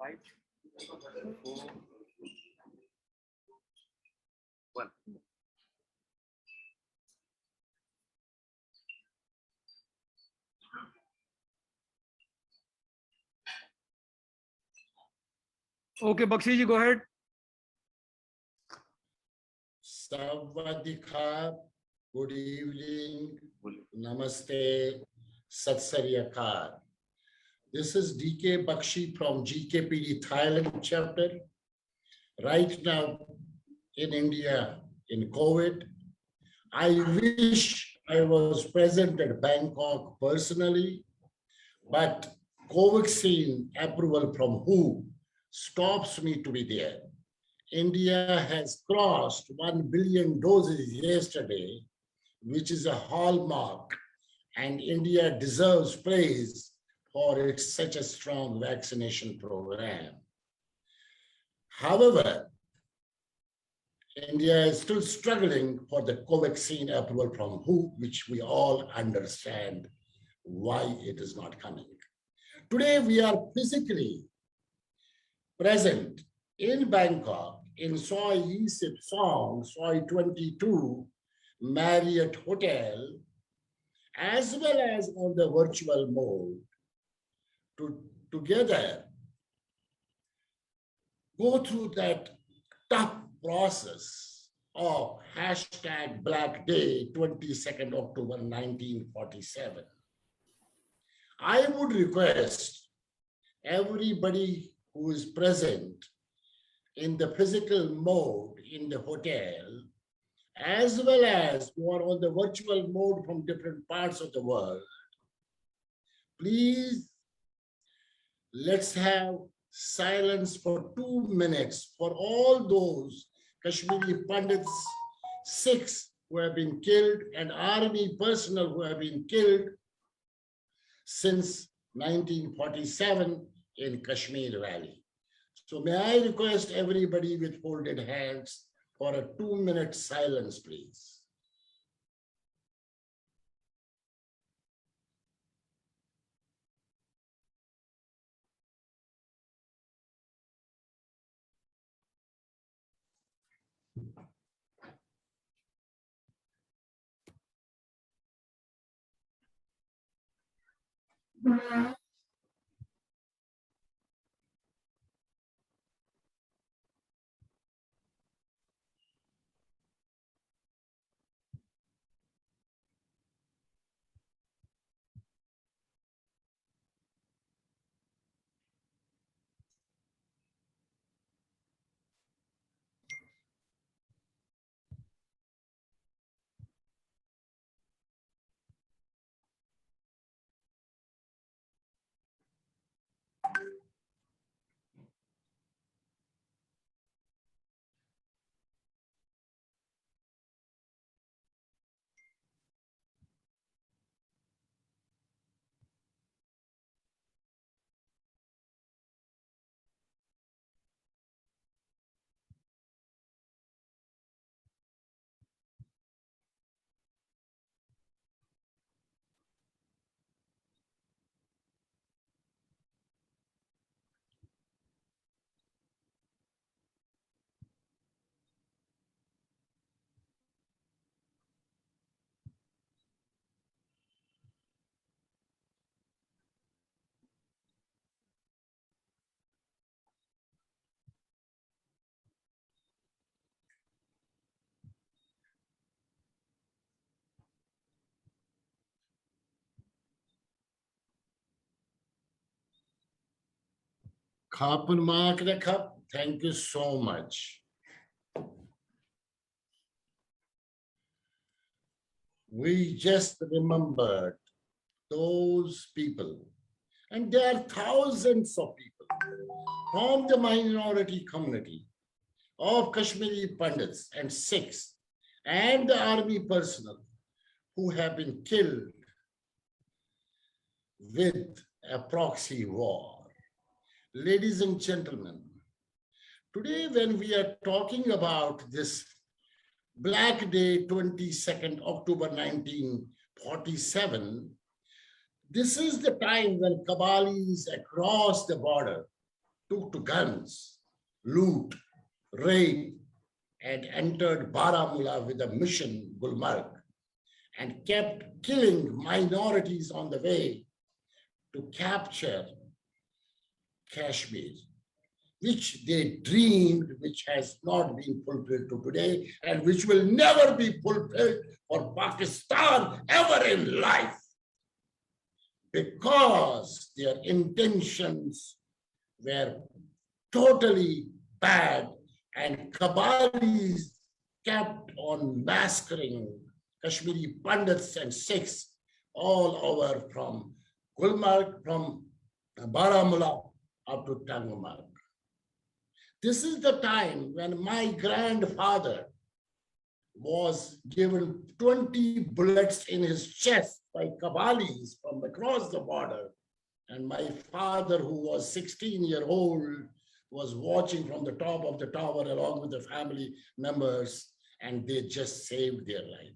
5, 4, 1. Okay, Bakshi ji, go ahead. Savadika, good evening, namaste, Sat Sri Akal. This is DK Bakshi from GKPD Thailand chapter. Right now in India, in COVID, I wish I was present at Bangkok personally, but COVID approval from WHO stops me to be there. India has crossed 1 billion doses yesterday, which is a hallmark, and India deserves praise for its such a strong vaccination program. However, India is still struggling for the Covaxin approval from WHO, which we all understand why it is not coming. Today, we are physically present in Bangkok, in Soi Yisip Song, Soi 22, Marriott Hotel, as well as on the virtual mode, to together go through that tough process of hashtag Black Day, 22nd October 1947. I would request everybody who is present in the physical mode in the hotel, as well as who are on the virtual mode from different parts of the world, please let's have silence for 2 minutes for all those Kashmiri Pandits, Sikhs who have been killed, and army personnel who have been killed since 1947 in Kashmir Valley. So may I request everybody with folded hands for a 2-minute silence, please. Thank you so much. We just remembered those people, and there are thousands of people from the minority community of Kashmiri Pandits and Sikhs and the army personnel who have been killed with a proxy war. Ladies and gentlemen, today when we are talking about this Black Day, 22nd October 1947, this is the time when Kabalis across the border took to guns, loot, raid, and entered Baramulla with a mission, Gulmarg, and kept killing minorities on the way to capture Kashmir, which they dreamed, which has not been fulfilled to today, and which will never be fulfilled for Pakistan ever in life, because their intentions were totally bad, and Kabalis kept on massacring Kashmiri Pandits and Sikhs all over from Gulmarg, from Baramulla up to Tangumar. This is the time when my grandfather was given 20 bullets in his chest by Kabalis from across the border. And my father, who was 16-year-old, was watching from the top of the tower along with the family members, and they just saved their life.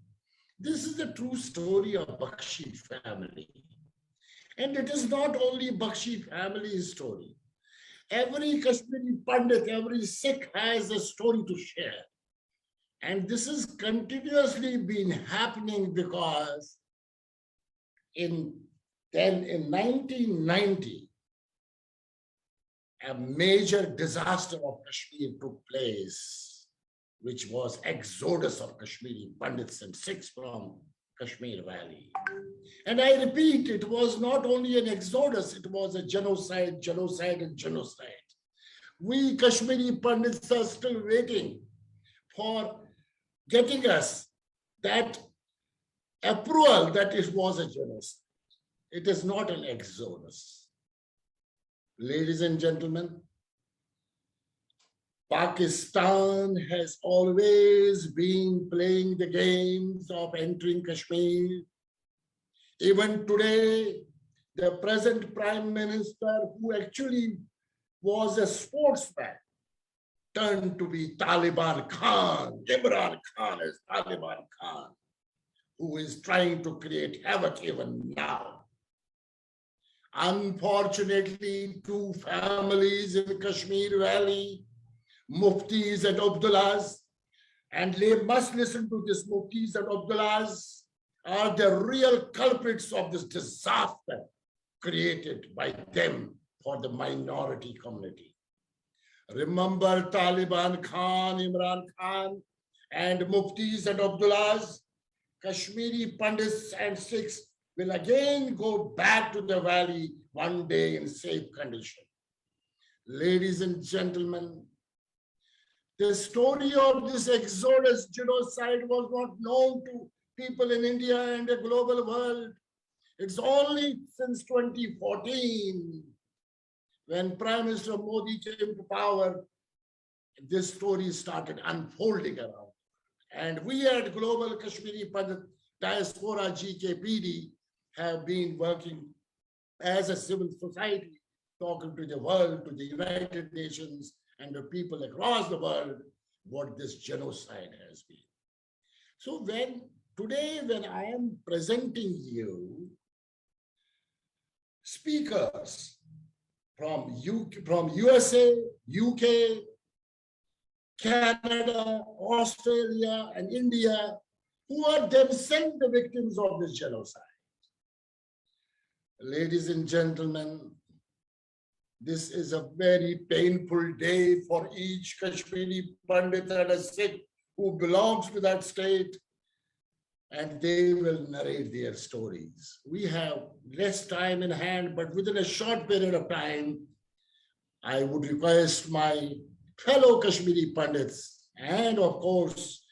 This is the true story of Bakshi family. And it is not only Bakshi family's story. Every Kashmiri Pandit, every Sikh has a story to share. And this has continuously been happening because in 1990, a major disaster of Kashmir took place, which was exodus of Kashmiri Pandits and Sikhs from Kashmir Valley. And I repeat, it was not only an exodus, it was a genocide, genocide, and genocide. We Kashmiri Pandits are still waiting for getting us that approval that it was a genocide. It is not an exodus. Ladies and gentlemen, Pakistan has always been playing the games of entering Kashmir. Even today, the present Prime Minister, who actually was a sportsman, turned to be Taliban Khan. Imran Khan is Taliban Khan, who is trying to create havoc even now. Unfortunately, two families in Kashmir Valley, Muftis and Abdullahs, and they must listen to this, Muftis and Abdullahs are the real culprits of this disaster created by them for the minority community. Remember Taliban Khan, Imran Khan, and Muftis and Abdullahs, Kashmiri Pandits and Sikhs will again go back to the valley one day in safe condition. Ladies and gentlemen, the story of this exodus genocide was not known to people in India and the global world. It's only since 2014, when Prime Minister Modi came to power, this story started unfolding around. And we at Global Kashmiri Pandit Diaspora GKPD have been working as a civil society, talking to the world, to the United Nations, and the people across the world, what this genocide has been. So today when I am presenting you speakers from USA, UK, Canada, Australia, and India, who are themselves the victims of this genocide. Ladies and gentlemen, this is a very painful day for each Kashmiri Pandit and a Sikh who belongs to that state, and they will narrate their stories. We have less time in hand, but within a short period of time, I would request my fellow Kashmiri Pandits, and of course,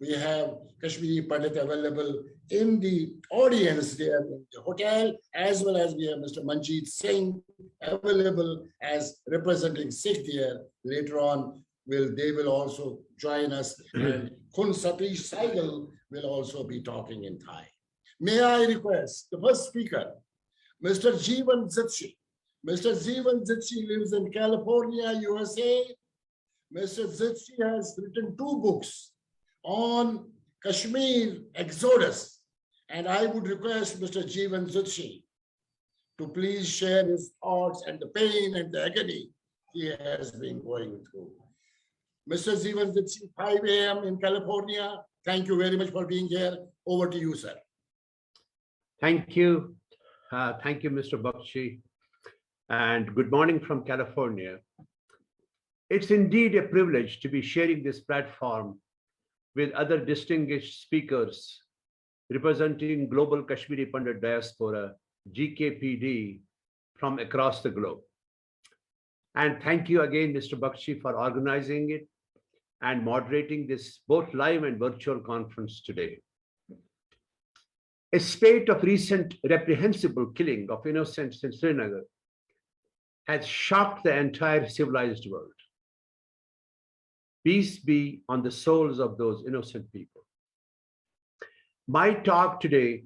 we have Kashmiri Pandit available in the audience there in the hotel, as well as we have Mr. Manjeet Singh available as representing Sikh there. Later on, they will also join us, and Khun Satish Saigal will also be talking in Thai. May I request the first speaker, Mr. Jeevan Zitshi. Mr. Jeevan Zitshi lives in California, USA. Mr. Zitshi has written 2 books on Kashmir exodus, and I would request Mr. Jeevan Zitshi to please share his thoughts and the pain and the agony he has been going through. Mr. Zevan, it's 5 a.m. in California. Thank you very much for being here. Over to you, sir. Thank you. Thank you, Mr. Bakshi. And good morning from California. It's indeed a privilege to be sharing this platform with other distinguished speakers representing global Kashmiri Pandit diaspora, GKPD, from across the globe. And thank you again, Mr. Bakshi, for organizing it and moderating this both live and virtual conference today. A spate of recent reprehensible killing of innocents in Srinagar has shocked the entire civilized world. Peace be on the souls of those innocent people. My talk today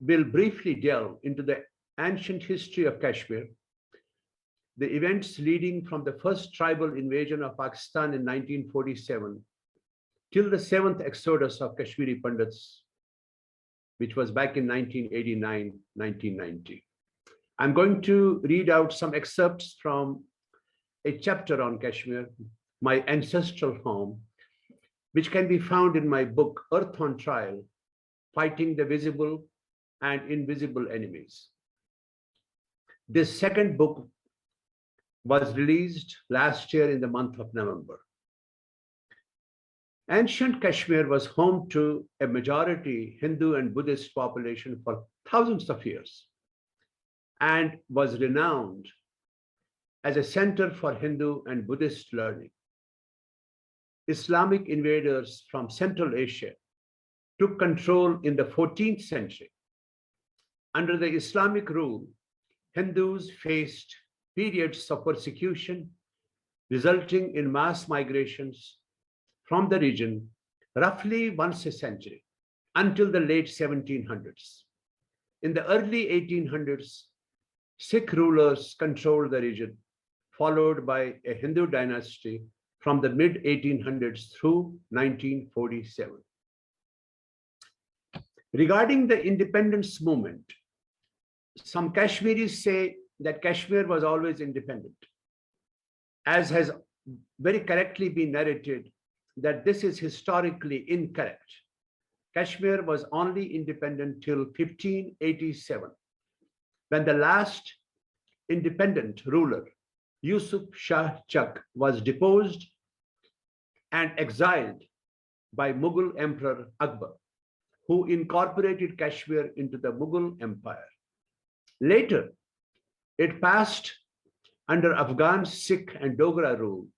will briefly delve into the ancient history of Kashmir, the events leading from the first tribal invasion of Pakistan in 1947 till the seventh exodus of Kashmiri Pandits, which was back in 1989-1990. I'm going to read out some excerpts from a chapter on Kashmir, my ancestral home, which can be found in my book, Earth on Trial, Fighting the Visible and Invisible Enemies. This second book was released last year in the month of November. Ancient Kashmir was home to a majority Hindu and Buddhist population for thousands of years and was renowned as a center for Hindu and Buddhist learning. Islamic invaders from Central Asia took control in the 14th century. Under the Islamic rule, Hindus faced periods of persecution, resulting in mass migrations from the region roughly once a century until the late 1700s. In the early 1800s, Sikh rulers controlled the region, followed by a Hindu dynasty from the mid-1800s through 1947. Regarding the independence movement, some Kashmiris say that Kashmir was always independent, as has very correctly been narrated that this is historically incorrect. Kashmir was only independent till 1587, when the last independent ruler, Yusuf Shah Chak, was deposed and exiled by Mughal Emperor Akbar, who incorporated Kashmir into the Mughal Empire. Later, it passed under Afghan, Sikh, and Dogra rule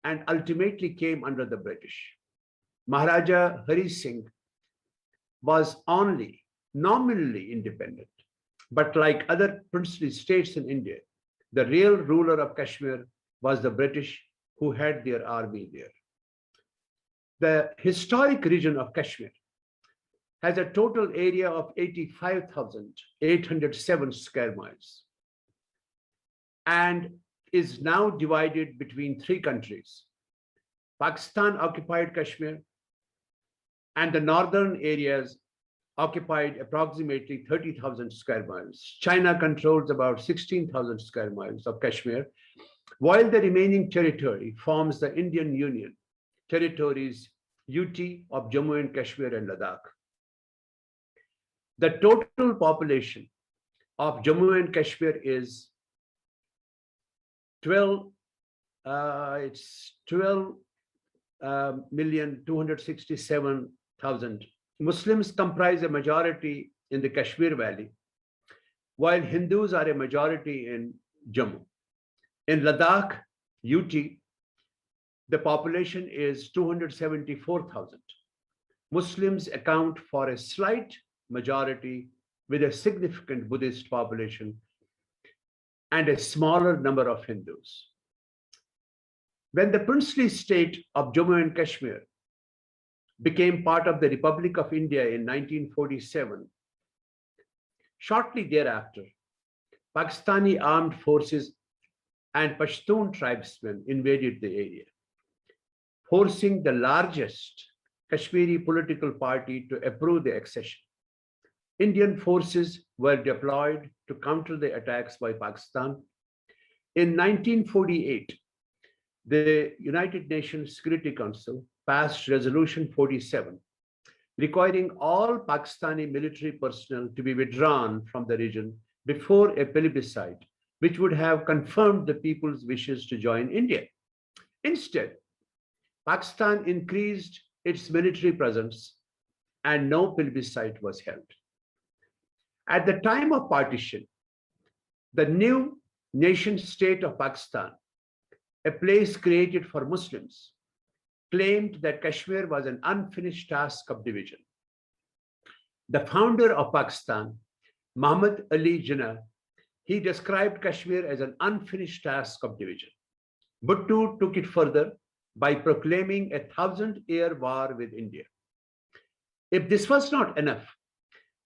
and ultimately came under the British. Maharaja Hari Singh was only nominally independent, but like other princely states in India, the real ruler of Kashmir was the British, who had their army there. The historic region of Kashmir has a total area of 85,807 square miles and is now divided between three countries: Pakistan occupied Kashmir, and the northern areas occupied approximately 30,000 square miles. China controls about 16,000 square miles of Kashmir, while the remaining territory forms the Indian Union territories UT of Jammu and Kashmir and Ladakh. The total population of Jammu and Kashmir is 12,267,000. Muslims comprise a majority in the Kashmir Valley, while Hindus are a majority in Jammu. In Ladakh, UT, the population is 274,000. Muslims account for a slight majority with a significant Buddhist population and a smaller number of Hindus. When the princely state of Jammu and Kashmir became part of the Republic of India in 1947, shortly thereafter, Pakistani armed forces and Pashtun tribesmen invaded the area, forcing the largest Kashmiri political party to approve the accession. Indian forces were deployed to counter the attacks by Pakistan, In 1948, the United Nations Security Council passed Resolution 47, requiring all Pakistani military personnel to be withdrawn from the region before a plebiscite, which would have confirmed the people's wishes to join India. Instead, Pakistan increased its military presence and no plebiscite was held. At the time of partition, the new nation state of Pakistan, a place created for Muslims, claimed that Kashmir was an unfinished task of division. The founder of Pakistan, Muhammad Ali Jinnah, he described Kashmir as an unfinished task of division. Bhutto took it further by proclaiming a 1,000-year war with India. If this was not enough,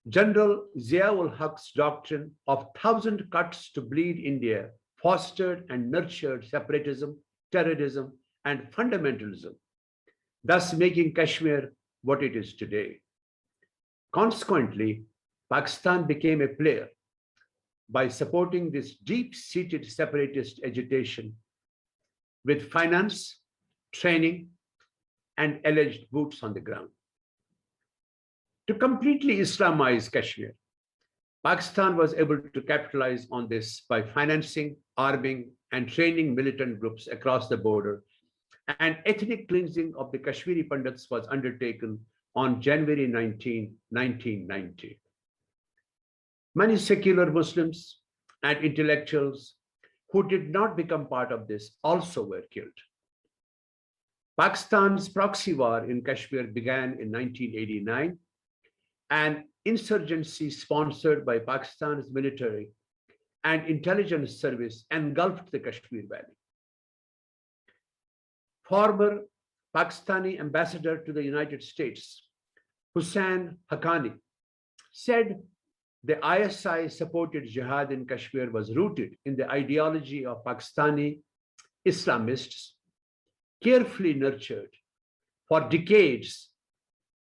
General Zia-ul Haq's doctrine of 1,000 cuts to bleed India fostered and nurtured separatism, terrorism, and fundamentalism, thus making Kashmir what it is today. Consequently, Pakistan became a player by supporting this deep-seated separatist agitation with finance, training, and alleged boots on the ground. To completely Islamize Kashmir, Pakistan was able to capitalize on this by financing, arming, and training militant groups across the border, and ethnic cleansing of the Kashmiri Pandits was undertaken on January 19, 1990. Many secular Muslims and intellectuals who did not become part of this also were killed. Pakistan's proxy war in Kashmir began in 1989, and insurgency sponsored by Pakistan's military and intelligence service engulfed the Kashmir Valley. Former Pakistani ambassador to the United States, Hussain Haqqani, said the ISI-supported jihad in Kashmir was rooted in the ideology of Pakistani Islamists, carefully nurtured for decades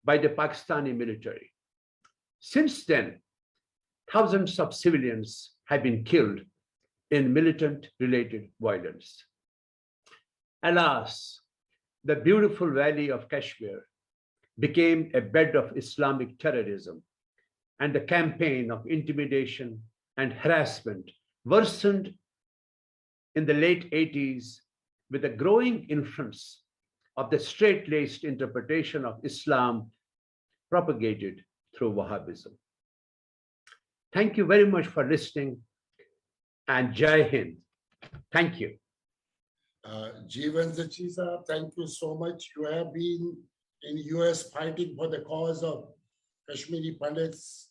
by the Pakistani military. Since then, thousands of civilians have been killed in militant-related violence. Alas, the beautiful valley of Kashmir became a bed of Islamic terrorism, and the campaign of intimidation and harassment worsened in the late 80s with a growing influence of the straight-laced interpretation of Islam propagated through Wahhabism. Thank you very much for listening, and Jai Hind. Thank you. Jeevan Zachi Saab, thank you so much. You have been in US fighting for the cause of Kashmiri Pandits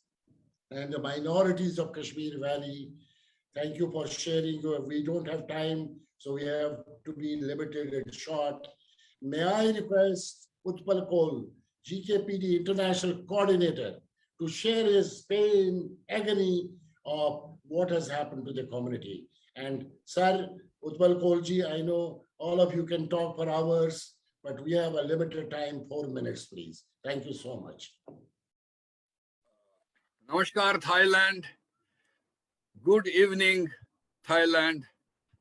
and the minorities of Kashmir Valley. Thank you for sharing. We don't have time, so we have to be limited and short. May I request Utpal Kol, GKPD International Coordinator, to share his pain, agony of what has happened to the community. And Sir Utpal Kolji, I know all of you can talk for hours, but we have a limited time, 4 minutes, please. Thank you so much. Namaskar, Thailand. Good evening, Thailand.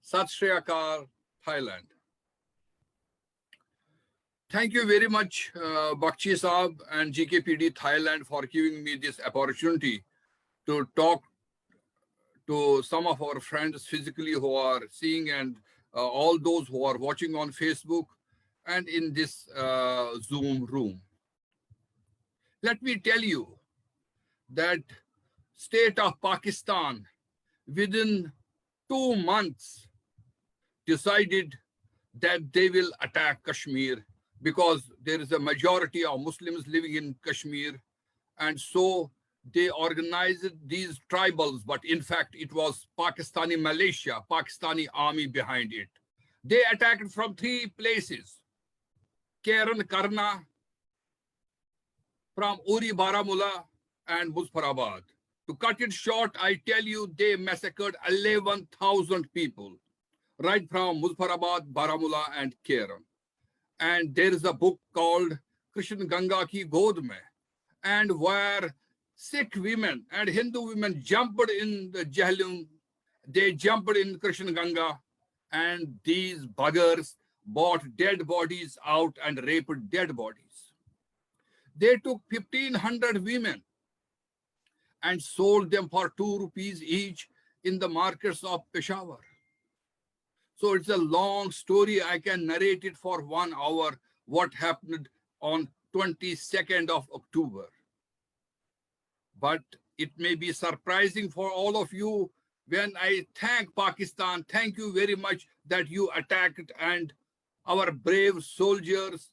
Sat Shri Akal, Thailand. Thank you very much, Bakshi Saab and GKPD Thailand, for giving me this opportunity to talk to some of our friends physically who are seeing, and all those who are watching on Facebook and in this Zoom room. Let me tell you that state of Pakistan within 2 months decided that they will attack Kashmir, because there is a majority of Muslims living in Kashmir. And so they organized these tribals, but in fact, it was Pakistani militia, Pakistani army behind it. They attacked from 3 places: Karan Karna, from Uri Baramulla, and Muzaffarabad. To cut it short, I tell you, they massacred 11,000 people, right from Muzaffarabad, Baramulla, and Karan. And there is a book called Krishna Ganga Ki God Mein, and where Sikh women and Hindu women jumped in the Jahilum, they jumped in Krishna Ganga, and these buggers bought dead bodies out and raped dead bodies. They took 1,500 women and sold them for 2 rupees each in the markets of Peshawar. So it's a long story. I can narrate it for 1 hour, what happened on 22nd of October. But it may be surprising for all of you when I thank Pakistan. Thank you very much that you attacked and our brave soldiers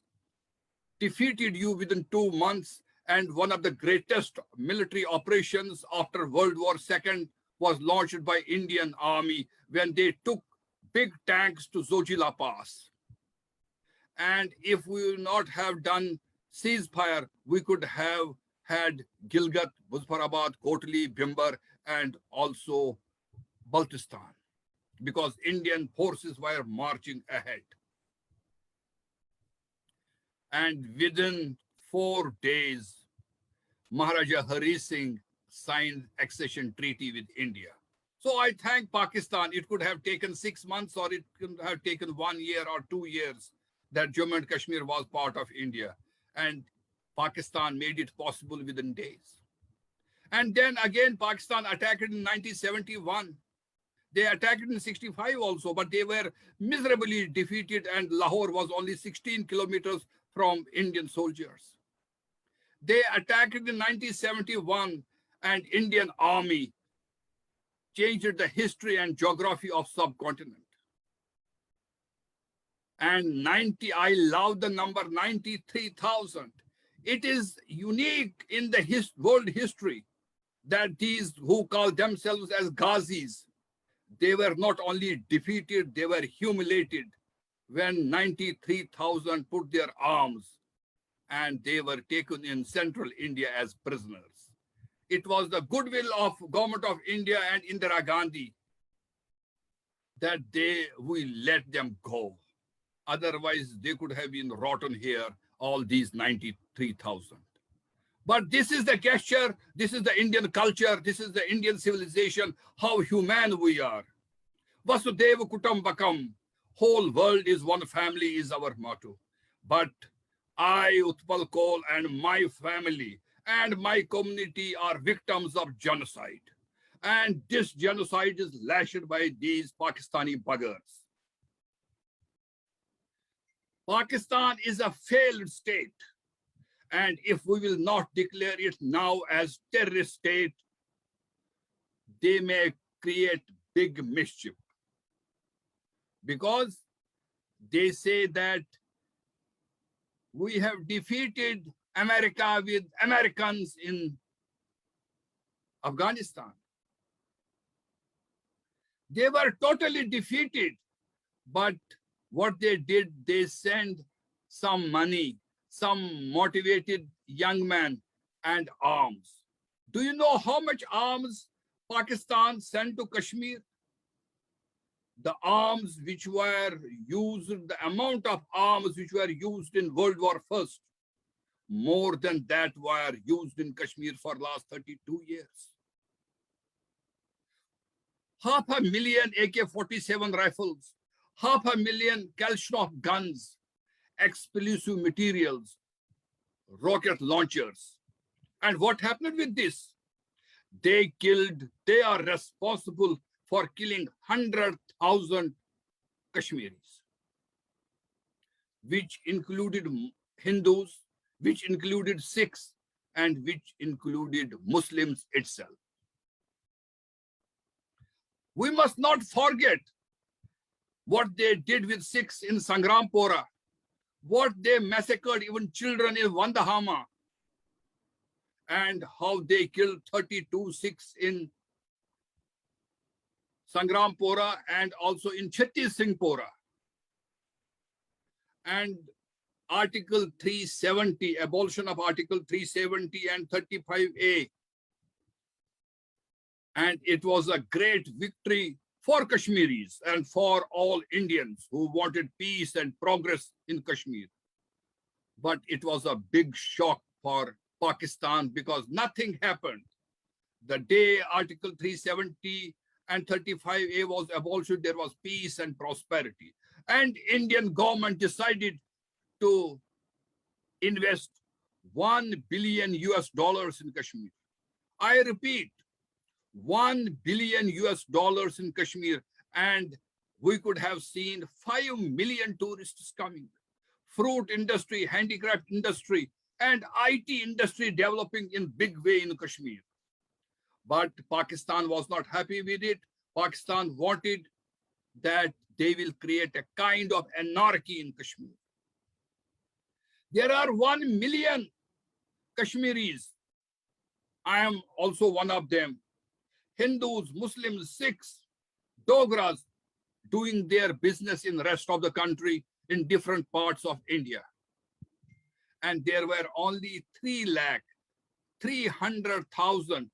defeated you within 2 months. And one of the greatest military operations after World War II was launched by Indian Army when they took big tanks to Zojila Pass. And if we would not have done ceasefire, we could have had Gilgit, Muzaffarabad, Kotli, Bhimber, and also Baltistan, because Indian forces were marching ahead. And within 4 days, Maharaja Hari Singh signed accession treaty with India. So I thank Pakistan. It could have taken 6 months, or it could have taken 1 year or 2 years that Jammu and Kashmir was part of India. And Pakistan made it possible within days. And then again, Pakistan attacked in 1971. They attacked in 65 also, but they were miserably defeated, and Lahore was only 16 kilometers from Indian soldiers. They attacked in 1971, and Indian Army changed the history and geography of subcontinent. And I love the number 93,000. It is unique in the world history that these who call themselves as Ghazis, they were not only defeated, they were humiliated when 93,000 put their arms and they were taken in central India as prisoners. It was the goodwill of government of India and Indira Gandhi that we let them go. Otherwise, they could have been rotten here, all these 93,000. But this is the gesture, this is the Indian culture, this is the Indian civilization, how human we are. Vasudeva Kutumbakam, whole world is one family is our motto. But I, Utpal Kaul, and my family and my community are victims of genocide. And this genocide is lashed by these Pakistani buggers. Pakistan is a failed state. And if we will not declare it now as terrorist state, they may create big mischief. Because they say that we have defeated America with Americans in Afghanistan. They were totally defeated, but what they did, they sent some money, some motivated young men and arms. Do you know how much arms Pakistan sent to Kashmir? The arms which were used, the amount of arms which were used in World War I, more than that were used in Kashmir for last 32 years. 500,000 AK-47 rifles, 500,000 Kalashnikov guns, explosive materials, rocket launchers. And what happened with this? They are responsible for killing 100,000 Kashmiris, which included Hindus, which included Sikhs, and which included Muslims itself. We must not forget what they did with Sikhs in Sangrampura, what they massacred even children in Vandahama, and how they killed 32 Sikhs in Sangrampura and also in Chhattis Singhpura. And Article 370, abolition of Article 370 and 35A. And it was a great victory for Kashmiris and for all Indians who wanted peace and progress in Kashmir. But it was a big shock for Pakistan because nothing happened. The day Article 370 and 35A was abolished, there was peace and prosperity. And Indian government decided to invest $1 billion in Kashmir. I repeat, $1 billion in Kashmir, and we could have seen 5 million tourists coming. Fruit industry, handicraft industry, and IT industry developing in big way in Kashmir. But Pakistan was not happy with it. Pakistan wanted that they will create a kind of anarchy in Kashmir. There are 1 million Kashmiris. I am also one of them. Hindus, Muslims, Sikhs, Dogras doing their business in the rest of the country in different parts of India. And there were only 300,000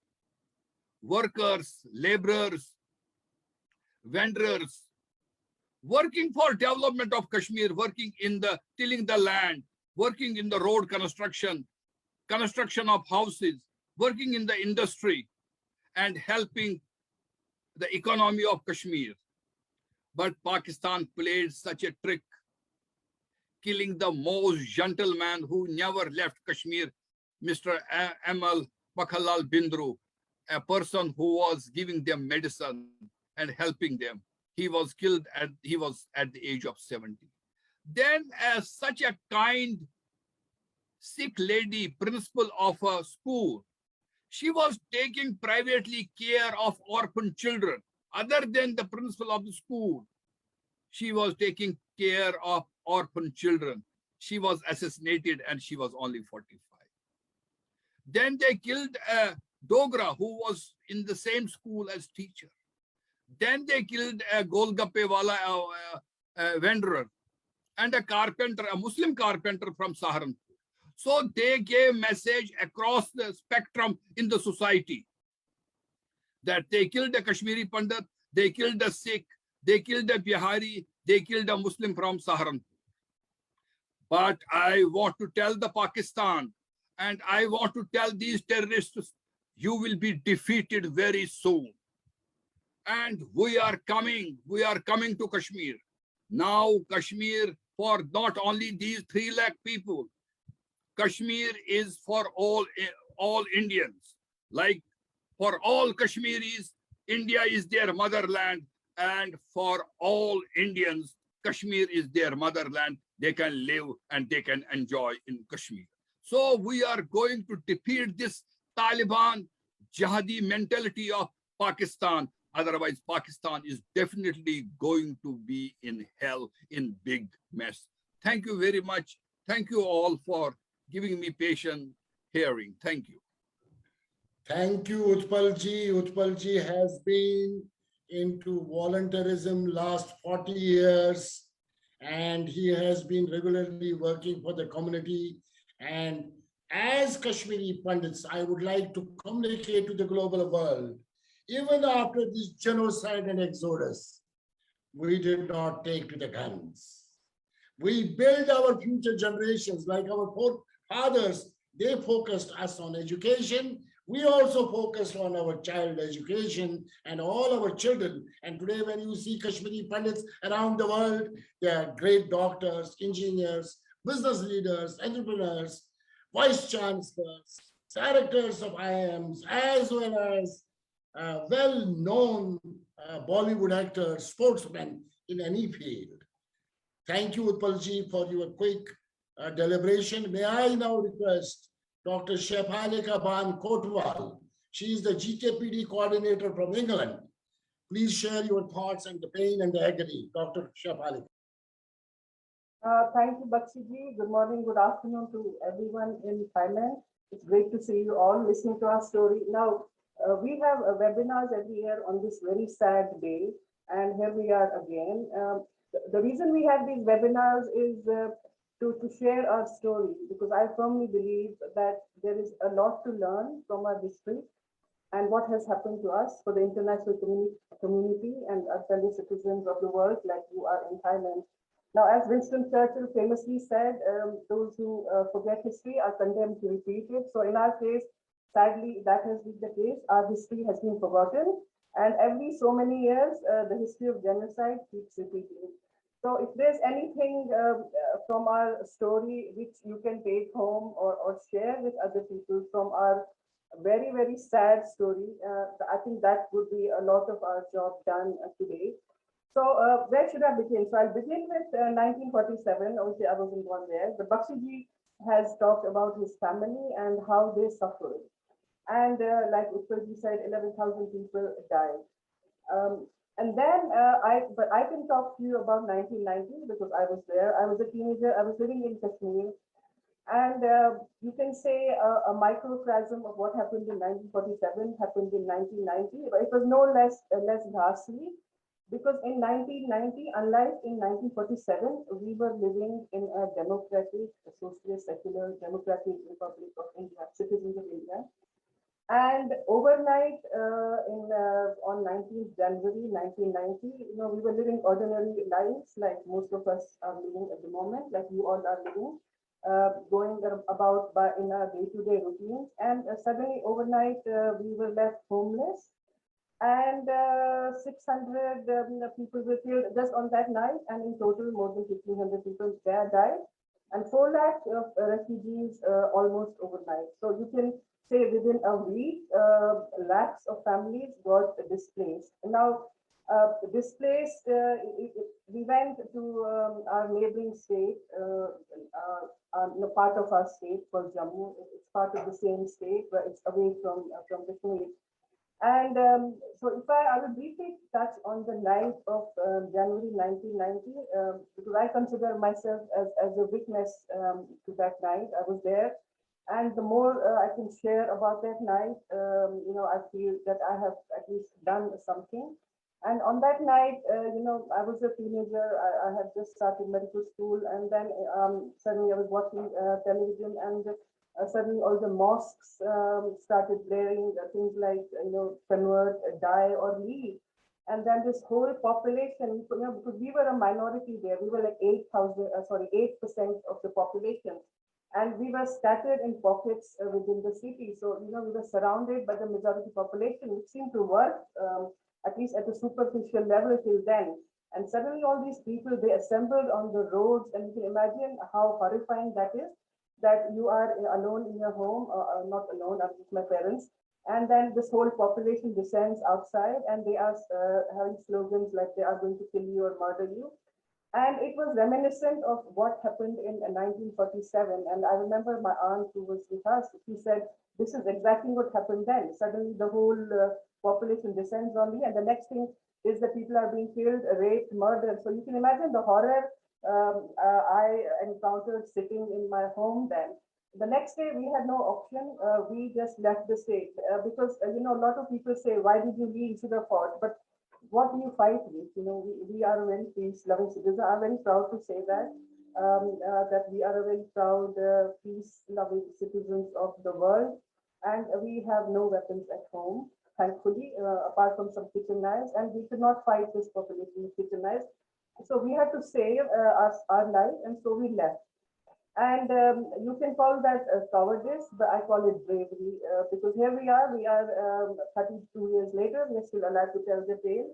workers, laborers, vendors, working for development of Kashmir, working in the tilling the land, working in the road construction, construction of houses, working in the industry, and helping the economy of Kashmir. But Pakistan played such a trick, killing the most gentleman who never left Kashmir, Mr. Amal Bakhalal Bindru, a person who was giving them medicine and helping them. He was killed at the age of 70. Then as such a kind Sikh lady, principal of a school, she was taking privately care of orphan children. Other than the principal of the school, she was taking care of orphan children. She was assassinated and she was only 45. Then they killed a Dogra who was in the same school as teacher. Then they killed a Golgappe wala, a vendor, and a carpenter, a Muslim carpenter from Saharanpur. So they gave message across the spectrum in the society that they killed a Kashmiri Pandit, they killed a Sikh, they killed a Bihari, they killed a Muslim from Saharanpur. But I want to tell the Pakistan, and I want to tell these terrorists, you will be defeated very soon. And we are coming to Kashmir. Now Kashmir, for not only these 3 lakh people, Kashmir is for all Indians. Like for all Kashmiris, India is their motherland, and for all Indians, Kashmir is their motherland. They can live and they can enjoy in Kashmir. So we are going to defeat this Taliban jihadi mentality of Pakistan. Otherwise, Pakistan is definitely going to be in hell, in big mess. Thank you very much. Thank you all for giving me patient hearing. Thank you. Thank you, Utpalji. Utpalji has been into volunteerism last 40 years, and he has been regularly working for the community. And as Kashmiri Pandits, I would like to communicate to the global world, even after this genocide and exodus, we did not take to the guns. We build our future generations like our forefathers. They focused us on education. We also focused on our child education and all our children. And today, when you see Kashmiri Pandits around the world, they are great doctors, engineers, business leaders, entrepreneurs, vice chancellors, directors of IIMs, as well as well-known Bollywood actors, sportsmen in any field. Thank you, Utpalji, for your quick deliberation. May I now request Dr. Shephalika Ban Kotwal. She is the GKPD coordinator from England. Please share your thoughts and the pain and the agony. Dr. Shephalika. Thank you, Bakshiji. Good morning, good afternoon to everyone in Thailand. It's great to see you all listening to our story. Now, we have webinars every year on this very sad day, and here we are again. The reason we have these webinars is to share our story, because I firmly believe that there is a lot to learn from our history and what has happened to us for the international community and our fellow citizens of the world like you are in Thailand. Now, as Winston Churchill famously said, those who forget history are condemned to repeat it. So in our case, sadly, that has been the case. Our history has been forgotten. And every so many years, the history of genocide keeps repeating. So if there's anything from our story which you can take home or share with other people from our very, very sad story, I think that would be a lot of our job done today. So where should I begin? So I'll begin with 1947. Obviously, I wasn't born there, but Bakshiji has talked about his family and how they suffered. And like Utkarji said, 11,000 people died. And then but I can talk to you about 1990 because I was there. I was a teenager. I was living in Kashmir. And you can say a microcosm of what happened in 1947 happened in 1990, but it was no less ghastly because in 1990, unlike in 1947, we were living in a democratic, socialist, secular, democratic Republic of India, citizens of India. And overnight, on 19th January 1990, we were living ordinary lives like most of us are living at the moment, like you all are living, going about in our day-to-day routines. And suddenly, overnight, we were left homeless, and 600 people were killed just on that night, and in total, more than 1,500 people there died, and 4 lakh of refugees almost overnight. So you can say within a week, lakhs of families got displaced. Now, displaced, we went to our neighboring state, part of our state called Jammu. It's part of the same state, but it's away from Kashmir. And so if I will briefly touch on the night of January 1990, because I consider myself as a witness to that night. I was there. And the more I can share about that night, I feel that I have at least done something. And on that night, I was a teenager. I had just started medical school, and then suddenly I was watching television, and suddenly all the mosques started blaring things like, convert, die, or leave. And then this whole population, because we were a minority there, we were like 8% of the population. And we were scattered in pockets within the city. So, we were surrounded by the majority population, which seemed to work, at least at a superficial level till then. And suddenly all these people, they assembled on the roads, and you can imagine how horrifying that is, that you are alone in your home, not alone, I'm with my parents. And then this whole population descends outside, and they are having slogans like they are going to kill you or murder you. And it was reminiscent of what happened in 1947. And I remember my aunt who was with us, she said, this is exactly what happened then. Suddenly the whole population descends on me, and the next thing is that people are being killed, raped, murdered. So you can imagine the horror I encountered sitting in my home then. The next day we had no option. We just left the state because, a lot of people say, why did you leave? You should have fought. But what do you fight with? We are a very peace-loving citizen. I'm very proud to say that, that we are a very proud, peace-loving citizens of the world. And we have no weapons at home, thankfully, apart from some kitchen knives. And we could not fight this population with kitchen knives. So we had to save our life, and so we left. And you can call that cowardice, but I call it bravery because here we are 32 years later, we're still alive to tell the tale.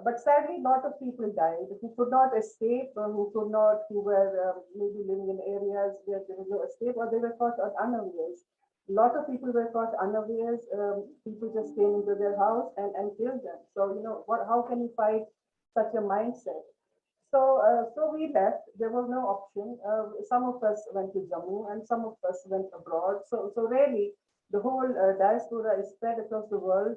But sadly, a lot of people died who could not escape, who were maybe living in areas where there was no escape, or they were caught unawares. A lot of people were caught unawares. People just came into their house and killed them. So, how can you fight such a mindset? So we left. There was no option. Some of us went to Jammu, and some of us went abroad. So really, the whole diaspora is spread across the world,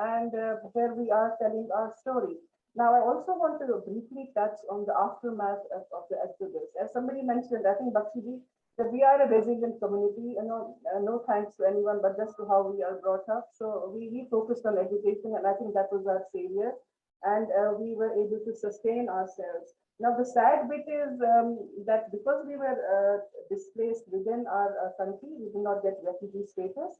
and here we are telling our story. Now, I also want to briefly touch on the aftermath of the exodus. As somebody mentioned, I think Bakshiji, that we are a resilient community. No thanks to anyone, but just to how we are brought up. So we focused on education, and I think that was our savior. And we were able to sustain ourselves. Now, the sad bit is that because we were displaced within our country, we did not get refugee status.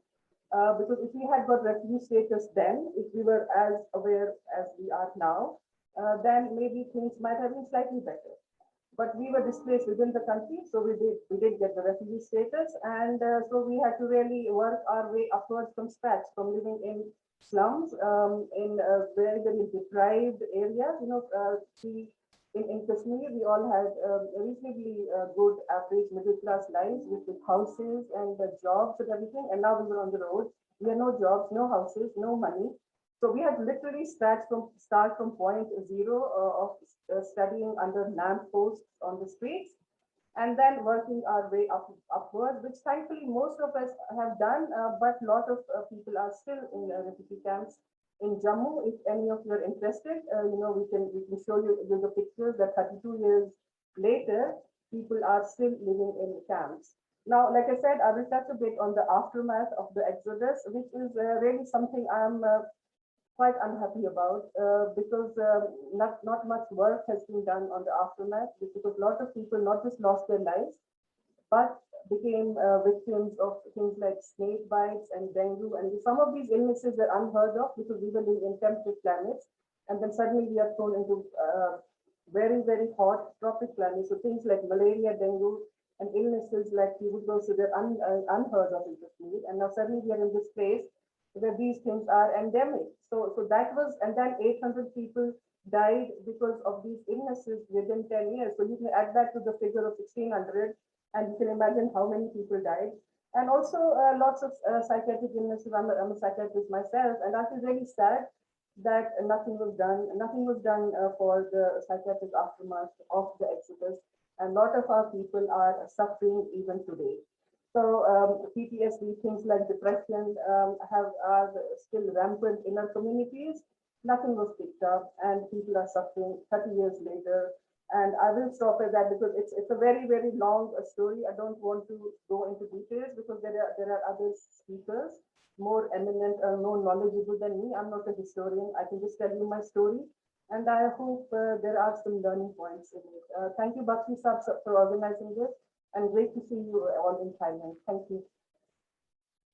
Because if we had got refugee status then, if we were as aware as we are now, then maybe things might have been slightly better. but we were displaced within the country, so we did get the refugee status, and so we had to really work our way upwards from scratch, from living in slums, in very, very deprived areas. In Kashmir, we all had reasonably good average middle class lives with houses and jobs and everything. And now we were on the road. We had no jobs, no houses, no money. So we had literally start from point zero of studying under lamp posts on the streets, and then working our way upwards, which thankfully most of us have done, but a lot of people are still in refugee camps in Jammu. If any of you are interested, we can show you the pictures that 32 years later, people are still living in camps. Now, like I said, I will touch a bit on the aftermath of the exodus, which is really something I'm quite unhappy about, because not much work has been done on the aftermath, because a lot of people not just lost their lives, but became victims of things like snake bites and dengue. And some of these illnesses were unheard of because we were living in temperate climates. And then suddenly we are thrown into very, very hot tropic climates. So things like malaria, dengue, and illnesses like tuberculosis were unheard of in Kashmir. And now suddenly we are in this place where these things are endemic. So that was, and then 800 people died because of these illnesses within 10 years. So you can add that to the figure of 1600, and you can imagine how many people died. And also lots of psychiatric illnesses. I'm a psychiatrist myself, and I feel really sad that nothing was done. Nothing was done for the psychiatric aftermath of the exodus. And a lot of our people are suffering even today. So PTSD, things like depression are still rampant in our communities. Nothing was picked up, and people are suffering 30 years later. And I will stop at that because it's a very, very long story. I don't want to go into details because there are other speakers more eminent or more knowledgeable than me. I'm not a historian. I can just tell you my story. And I hope there are some learning points in it. Thank you, Bakshi Saab, for organizing this. And great to see you all in Thailand. Thank you.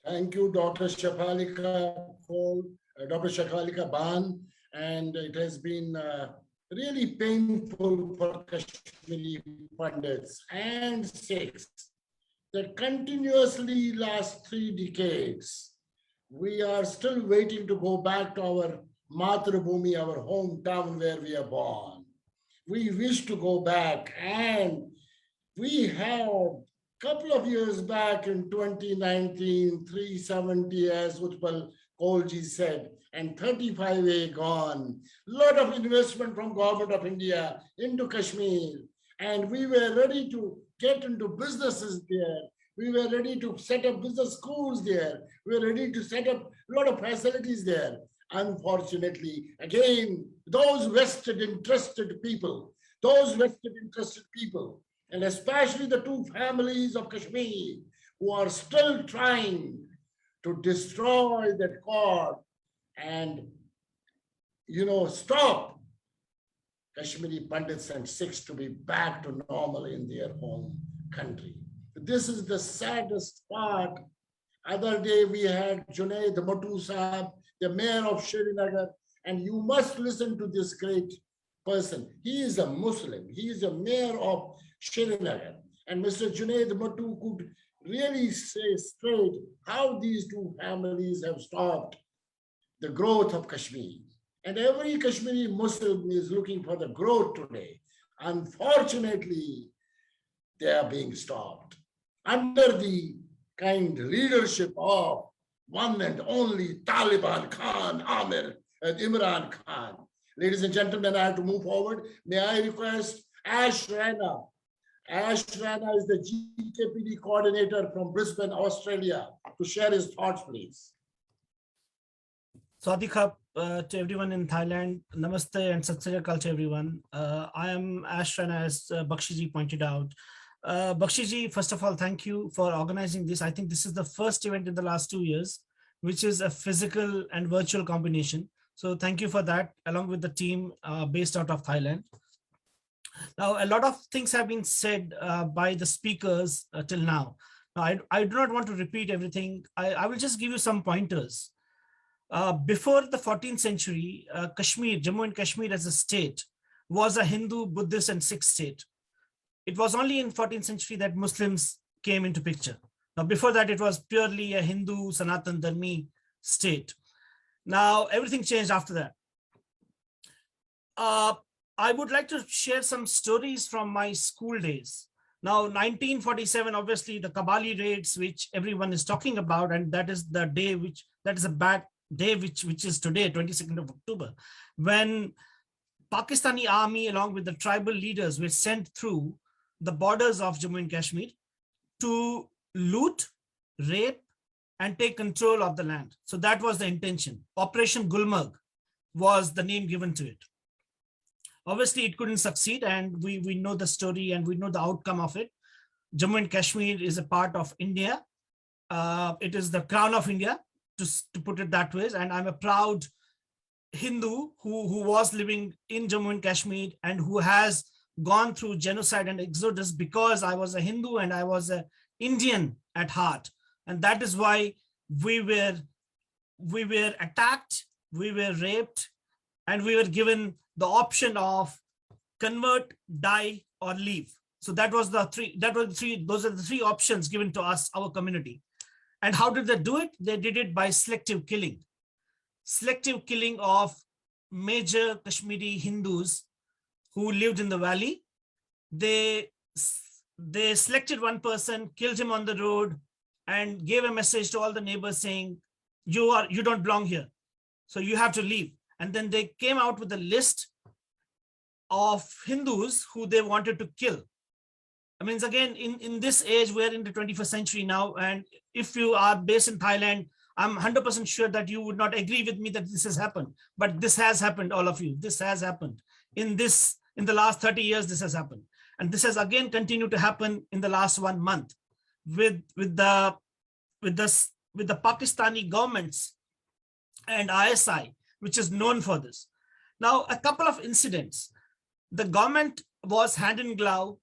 Thank you, Dr. Shafalika Ban. And it has been really painful for Kashmiri Pandits and Sikhs that continuously last 3 decades, we are still waiting to go back to our Matrabhumi, our hometown where we are born. We wish to go back, and we have a couple of years back in 2019, 370, as Utpal Kaulji said, and 35A gone. A lot of investment from Government of India into Kashmir. And we were ready to get into businesses there. We were ready to set up business schools there. We were ready to set up a lot of facilities there. Unfortunately, again, those vested interested people, and especially the 2 families of Kashmir who are still trying to destroy that cord and, stop Kashmiri Pandits and Sikhs to be back to normal in their home country. This is the saddest part. Other day we had Junaid Matu Saab, the mayor of Srinagar, and you must listen to this great person. He is a Muslim. He is a mayor of Srinagar. And Mr. Junaid Matu could really say straight how these 2 families have stopped the growth of Kashmir. And every Kashmiri Muslim is looking for the growth today. Unfortunately, they are being stopped under the kind leadership of one and only Taliban Khan, Imran Khan. Ladies and gentlemen, I have to move forward. May I request Ash Rana. Ash Rana is the GKPD coordinator from Brisbane, Australia, to share his thoughts, please. Swadikap to everyone in Thailand. Namaste and Sat Sri Akal to everyone. I am Ash Rana, as Bakshiji pointed out. Bakshiji, first of all, thank you for organizing this. I think this is the first event in the last 2 years, which is a physical and virtual combination. So thank you for that, along with the team based out of Thailand. Now, a lot of things have been said by the speakers till now. Now, I do not want to repeat everything. I will just give you some pointers. Before the 14th century, Kashmir, Jammu and Kashmir as a state, was a Hindu, Buddhist, and Sikh state. it was only in 14th century that Muslims came into picture. Now, before that, it was purely a Hindu Sanatan Dharmi state. Now, everything changed after that. I would like to share some stories from my school days. Now, 1947, obviously, the Kabali raids, which everyone is talking about, and that is the day that is a bad day, which is today, 22nd of October, when Pakistani army, along with the tribal leaders, were sent through the borders of Jammu and Kashmir to loot, rape, and take control of the land. So that was the intention. Operation Gulmarg was the name given to it. Obviously, it couldn't succeed, and we know the story and we know the outcome of it. Jammu and Kashmir is a part of India. It is the crown of India, to put it that way. And I'm a proud Hindu who was living in Jammu and Kashmir and who has gone through genocide and exodus because I was a Hindu and I was an Indian at heart. And that is why we were attacked, we were raped, and we were given the option of convert, die, or leave. So those are the three options given to us, our community. And how did they do it? They did it by selective killing. Selective killing of major Kashmiri Hindus who lived in the valley. They selected one person, killed him on the road, and gave a message to all the neighbors saying, you don't belong here, so you have to leave. And then they came out with a list of Hindus who they wanted to kill. I mean, again, in this age, we're in the 21st century now. And if you are based in Thailand, I'm 100% sure that you would not agree with me that this has happened. But this has happened, all of you. This has happened. In the last 30 years, this has happened. And this has again continued to happen in the last 1 month with the Pakistani governments and ISI, which is known for this. Now, a couple of incidents. The government was hand in glove.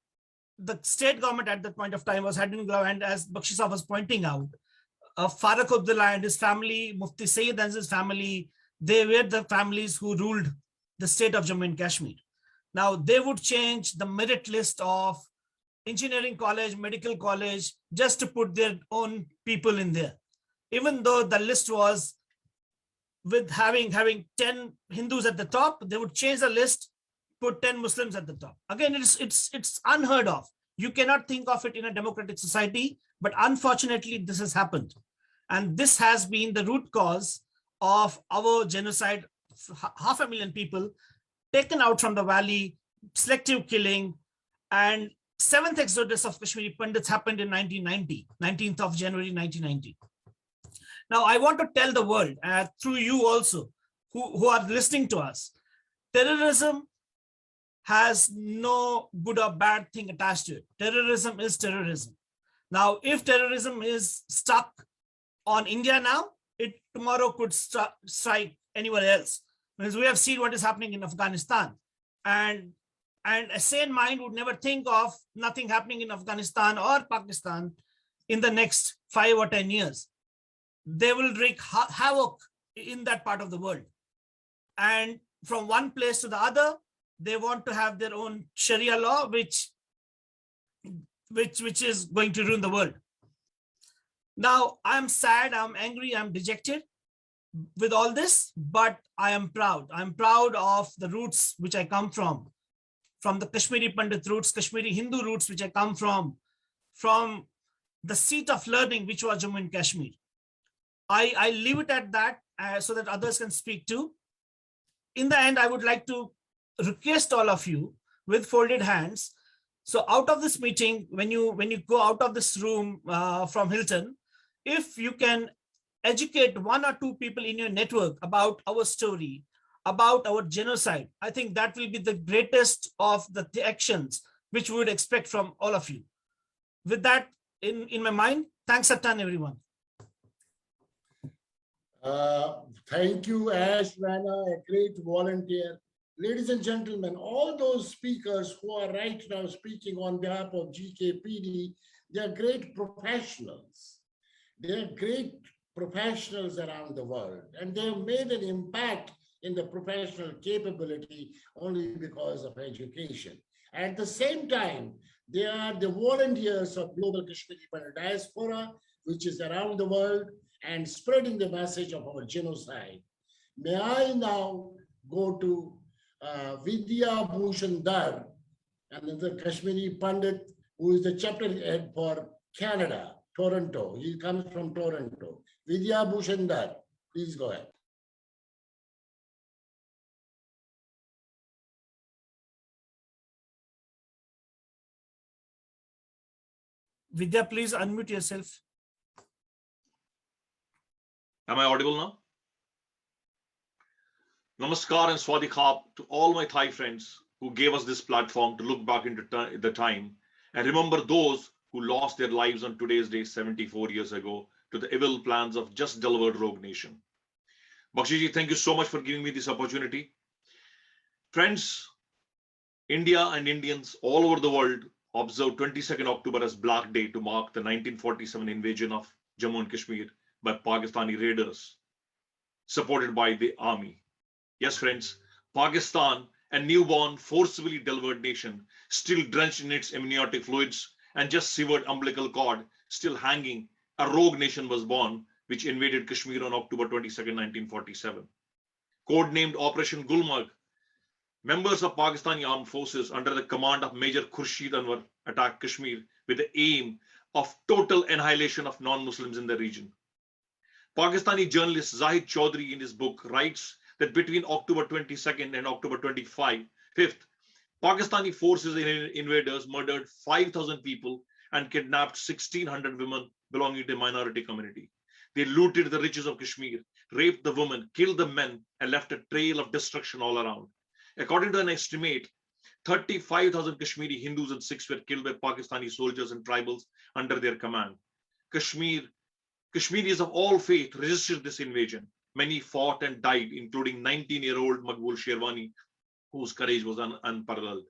The state government at that point of time was hand in glove. And as Bakshi Saab was pointing out, Farooq Abdullah and his family, Mufti Sayyid and his family, they were the families who ruled the state of Jammu and Kashmir. Now, they would change the merit list of engineering college, medical college, just to put their own people in there. Even though the list was with having 10 Hindus at the top, they would change the list, put 10 Muslims at the top. Again, it's unheard of. You cannot think of it in a democratic society, but unfortunately, this has happened. And this has been the root cause of our genocide. 500,000 people taken out from the valley, selective killing, and 7th exodus of Kashmiri Pandits happened in 1990, 19th of January, 1990. Now, I want to tell the world, through you also, who are listening to us, terrorism has no good or bad thing attached to it. Terrorism is terrorism. Now, if terrorism is stuck on India now, it tomorrow could strike anywhere else. Because we have seen what is happening in Afghanistan. And a sane mind would never think of nothing happening in Afghanistan or Pakistan in the next 5 or 10 years. They will wreak havoc in that part of the world. And from one place to the other, they want to have their own Sharia law, which is going to ruin the world. Now, I'm sad, I'm angry, I'm dejected with all this, but I am proud. I'm proud of the roots which I come from the Kashmiri Pandit roots, Kashmiri Hindu roots, which I come from the seat of learning, which was Jammu and Kashmir. I leave it at that so that others can speak too. In the end, I would like to request all of you with folded hands. So out of this meeting, when you go out of this room from Hilton, if you can educate 1 or 2 people in your network about our story, about our genocide, I think that will be the greatest of the actions which we would expect from all of you. With that in my mind, thanks a ton, everyone. Thank you, Ash Rana, a great volunteer. Ladies and gentlemen, all those speakers who are right now speaking on behalf of GKPD, they are great professionals. They are great professionals around the world, and they have made an impact in the professional capability only because of education. At the same time, they are the volunteers of Global Kashmiri Pandit Diaspora, which is around the world and spreading the message of our genocide. May I now go to Vidya Bhushan Dar, and the Kashmiri Pandit, who is the chapter head for Canada, Toronto. He comes from Toronto. Vidya Bhushan Dar, please go ahead. Vidya, please unmute yourself. Am I audible now? Namaskar and Swadikap to all my Thai friends who gave us this platform to look back into the time and remember those who lost their lives on today's day 74 years ago to the evil plans of just delivered rogue nation. Bakshiji, thank you so much for giving me this opportunity. Friends, India and Indians all over the world observe 22nd October as Black Day to mark the 1947 invasion of Jammu and Kashmir by Pakistani raiders, supported by the army. Yes, friends, Pakistan, a newborn, forcibly delivered nation, still drenched in its amniotic fluids and just severed umbilical cord, still hanging, a rogue nation was born, which invaded Kashmir on October 22nd, 1947. Codenamed Operation Gulmarg, members of Pakistani armed forces under the command of Major Khurshid Anwar attacked Kashmir with the aim of total annihilation of non-Muslims in the region. Pakistani journalist Zahid Chaudhry in his book writes that between October 22nd and October 25th, Pakistani forces and invaders murdered 5,000 people and kidnapped 1,600 women belonging to a minority community. They looted the riches of Kashmir, raped the women, killed the men, and left a trail of destruction all around. According to an estimate, 35,000 Kashmiri Hindus and Sikhs were killed by Pakistani soldiers and tribals under their command. Kashmiris of all faith resisted this invasion. Many fought and died, including 19-year-old Maqbool Sherwani, whose courage was unparalleled.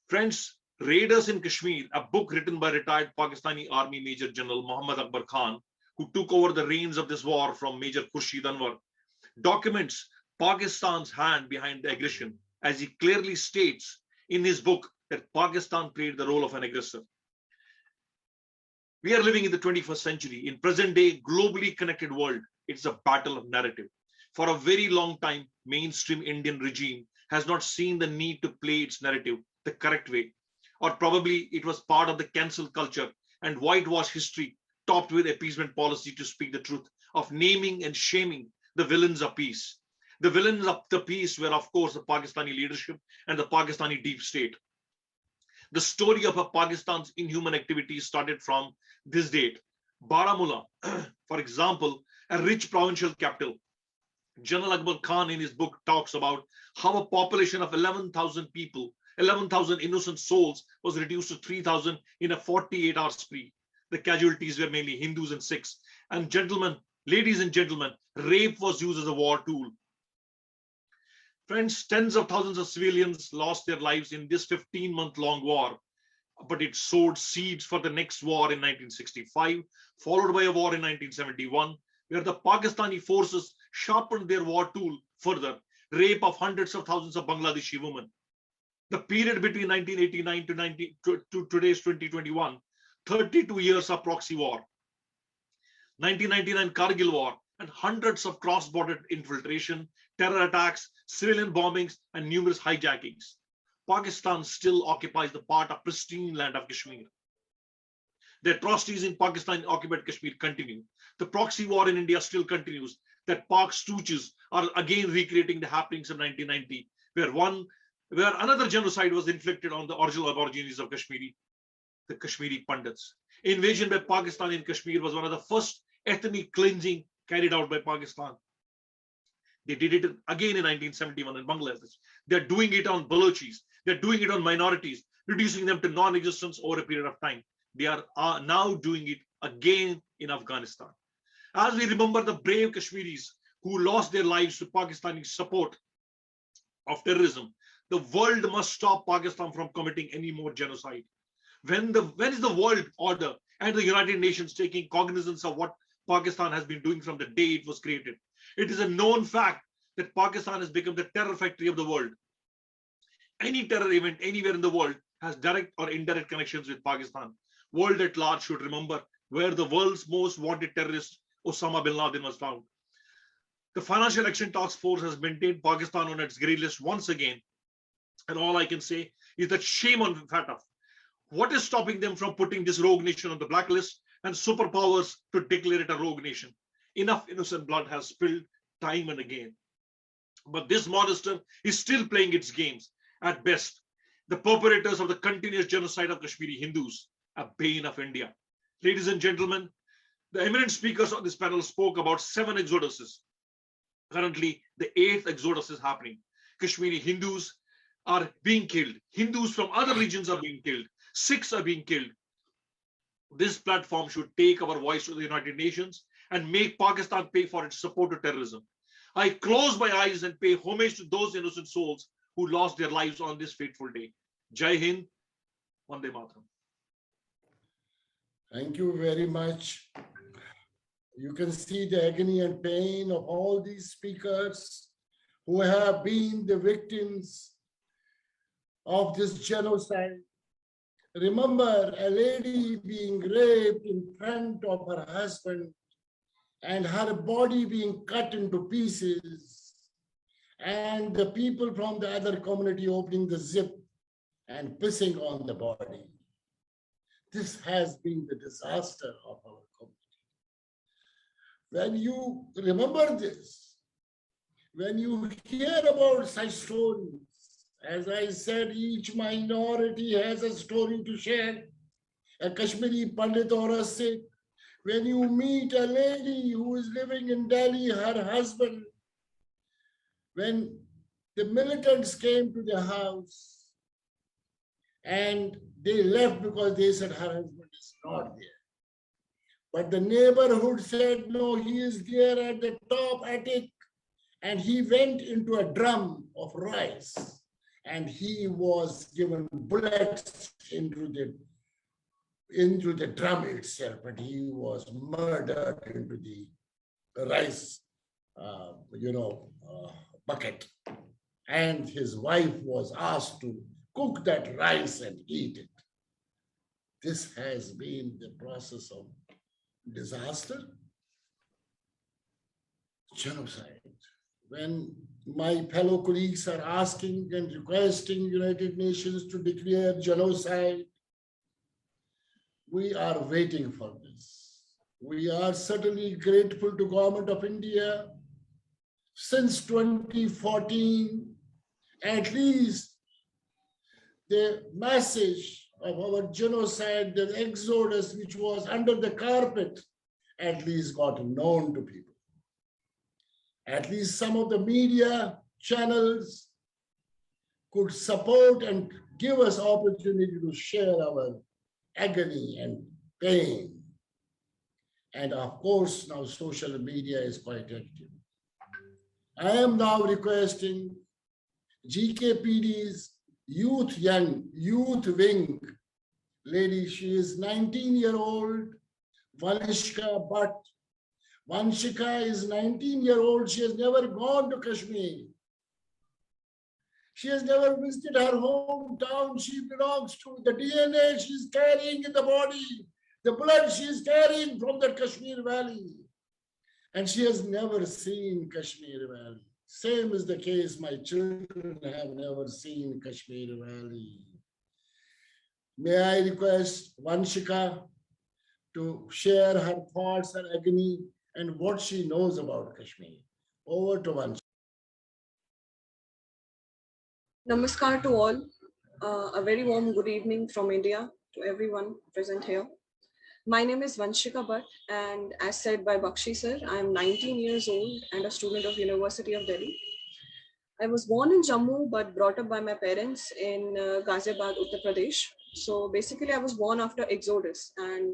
Friends, Raiders in Kashmir, a book written by retired Pakistani Army Major General Muhammad Akbar Khan, who took over the reins of this war from Major Khurshid Anwar, documents Pakistan's hand behind the aggression, as he clearly states in his book that Pakistan played the role of an aggressor. We are living in the 21st century. In present day, globally connected world, it's a battle of narrative. For a very long time, mainstream Indian regime has not seen the need to play its narrative the correct way. Or probably it was part of the cancel culture and whitewash history topped with appeasement policy to speak the truth of naming and shaming the villains of peace. The villains of the peace were, of course, the Pakistani leadership and the Pakistani deep state. The story of Pakistan's inhuman activities started from this date. Baramulla, for example, a rich provincial capital. General Akbar Khan in his book talks about how a population of 11,000 people, 11,000 innocent souls was reduced to 3,000 in a 48-hour spree. The casualties were mainly Hindus and Sikhs. And gentlemen, ladies and gentlemen, rape was used as a war tool. Friends, tens of thousands of civilians lost their lives in this 15-month-long war, but it sowed seeds for the next war in 1965, followed by a war in 1971, where the Pakistani forces sharpened their war tool further, rape of hundreds of thousands of Bangladeshi women. The period between 1989 to today's 2021, 32 years of proxy war, 1999 Kargil war, and hundreds of cross-border infiltration, terror attacks, civilian bombings, and numerous hijackings. Pakistan still occupies the part of pristine land of Kashmir. The atrocities in Pakistan-occupied Kashmir continue. The proxy war in India still continues. That Pak stooges are again recreating the happenings of 1990, where another genocide was inflicted on the original Aborigines of Kashmiri, the Kashmiri Pandits. Invasion by Pakistan in Kashmir was one of the first ethnic cleansing carried out by Pakistan. They did it again in 1971 in Bangladesh. They're doing it on Balochis. They're doing it on minorities, reducing them to non-existence over a period of time. They are now doing it again in Afghanistan. As we remember the brave Kashmiris who lost their lives to Pakistani support of terrorism, the world must stop Pakistan from committing any more genocide. When is the world order and the United Nations taking cognizance of what Pakistan has been doing from the day it was created? It is a known fact that Pakistan has become the terror factory of the world. any terror event anywhere in the world has direct or indirect connections with Pakistan. World at large should remember where the world's most wanted terrorist Osama bin Laden was found. The Financial Action Task Force has maintained Pakistan on its grey list once again. And all I can say is that shame on FATF. What is stopping them from putting this rogue nation on the blacklist and superpowers to declare it a rogue nation? Enough innocent blood has spilled time and again. But this monster is still playing its games. At best, the perpetrators of the continuous genocide of Kashmiri Hindus, a bane of India. Ladies and gentlemen, the eminent speakers on this panel spoke about 7 exoduses. Currently, the 8th exodus is happening. Kashmiri Hindus are being killed. Hindus from other regions are being killed. Sikhs are being killed. This platform should take our voice to the United Nations and make Pakistan pay for its support to terrorism. I close my eyes and pay homage to those innocent souls who lost their lives on this fateful day. Jai Hind, Vande Mataram. Thank you very much. You can see the agony and pain of all these speakers who have been the victims of this genocide. Remember a lady being raped in front of her husband and her body being cut into pieces, and the people from the other community opening the zip and pissing on the body. This has been the disaster of our community. When you remember this, when you hear about such stories, as I said, each minority has a story to share. A Kashmiri Pandit or a Sikh. When you meet a lady who is living in Delhi, her husband, when the militants came to the house and they left because they said her husband is not there. But the neighborhood said, no, he is there at the top attic, and he went into a drum of rice and he was given bullets into the drum itself, and he was murdered into the rice, bucket. And his wife was asked to cook that rice and eat it. This has been the process of disaster, genocide. When my fellow colleagues are asking and requesting United Nations to declare genocide, we are waiting for this. We are certainly grateful to Government of India. Since 2014, at least the message of our genocide, the exodus, which was under the carpet, at least got known to people. At least some of the media channels could support and give us opportunity to share our agony and pain. And of course, now social media is quite active. I am now requesting GKPD's youth wing lady, she is 19-year-old, Vanshika Bhatt. Vanshika is 19-year-old. She has never gone to Kashmir. She has never visited her hometown. She belongs to the DNA she is carrying in the body, the blood she is carrying from the Kashmir Valley. And she has never seen Kashmir Valley. Same is the case, my children have never seen Kashmir Valley. May I request Vanshika to share her thoughts, her agony, and what she knows about Kashmir. Over to Vanshika. Namaskar to all. A very warm good evening from India to everyone present here. My name is Vanshika Bhatt, and as said by Bakshi sir, I am 19 years old and a student of University of Delhi. I was born in Jammu but brought up by my parents in Ghaziabad, Uttar Pradesh. So basically I was born after Exodus, and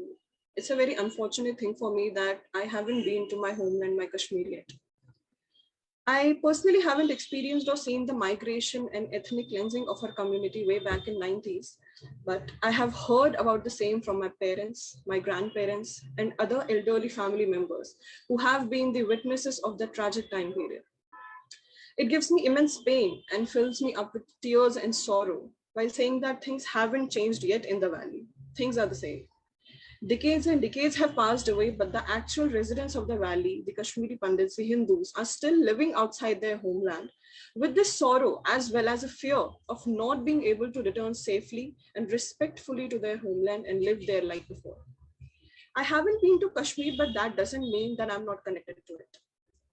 it's a very unfortunate thing for me that I haven't been to my homeland, my Kashmir yet. I personally haven't experienced or seen the migration and ethnic cleansing of our community way back in 90s, but I have heard about the same from my parents, my grandparents, and other elderly family members who have been the witnesses of the tragic time period. It gives me immense pain and fills me up with tears and sorrow while saying that things haven't changed yet in the valley. Things are the same. Decades and decades have passed away, but the actual residents of the valley, the Kashmiri Pandits, the Hindus, are still living outside their homeland with this sorrow as well as a fear of not being able to return safely and respectfully to their homeland and live there like before. I haven't been to Kashmir, but that doesn't mean that I'm not connected to it.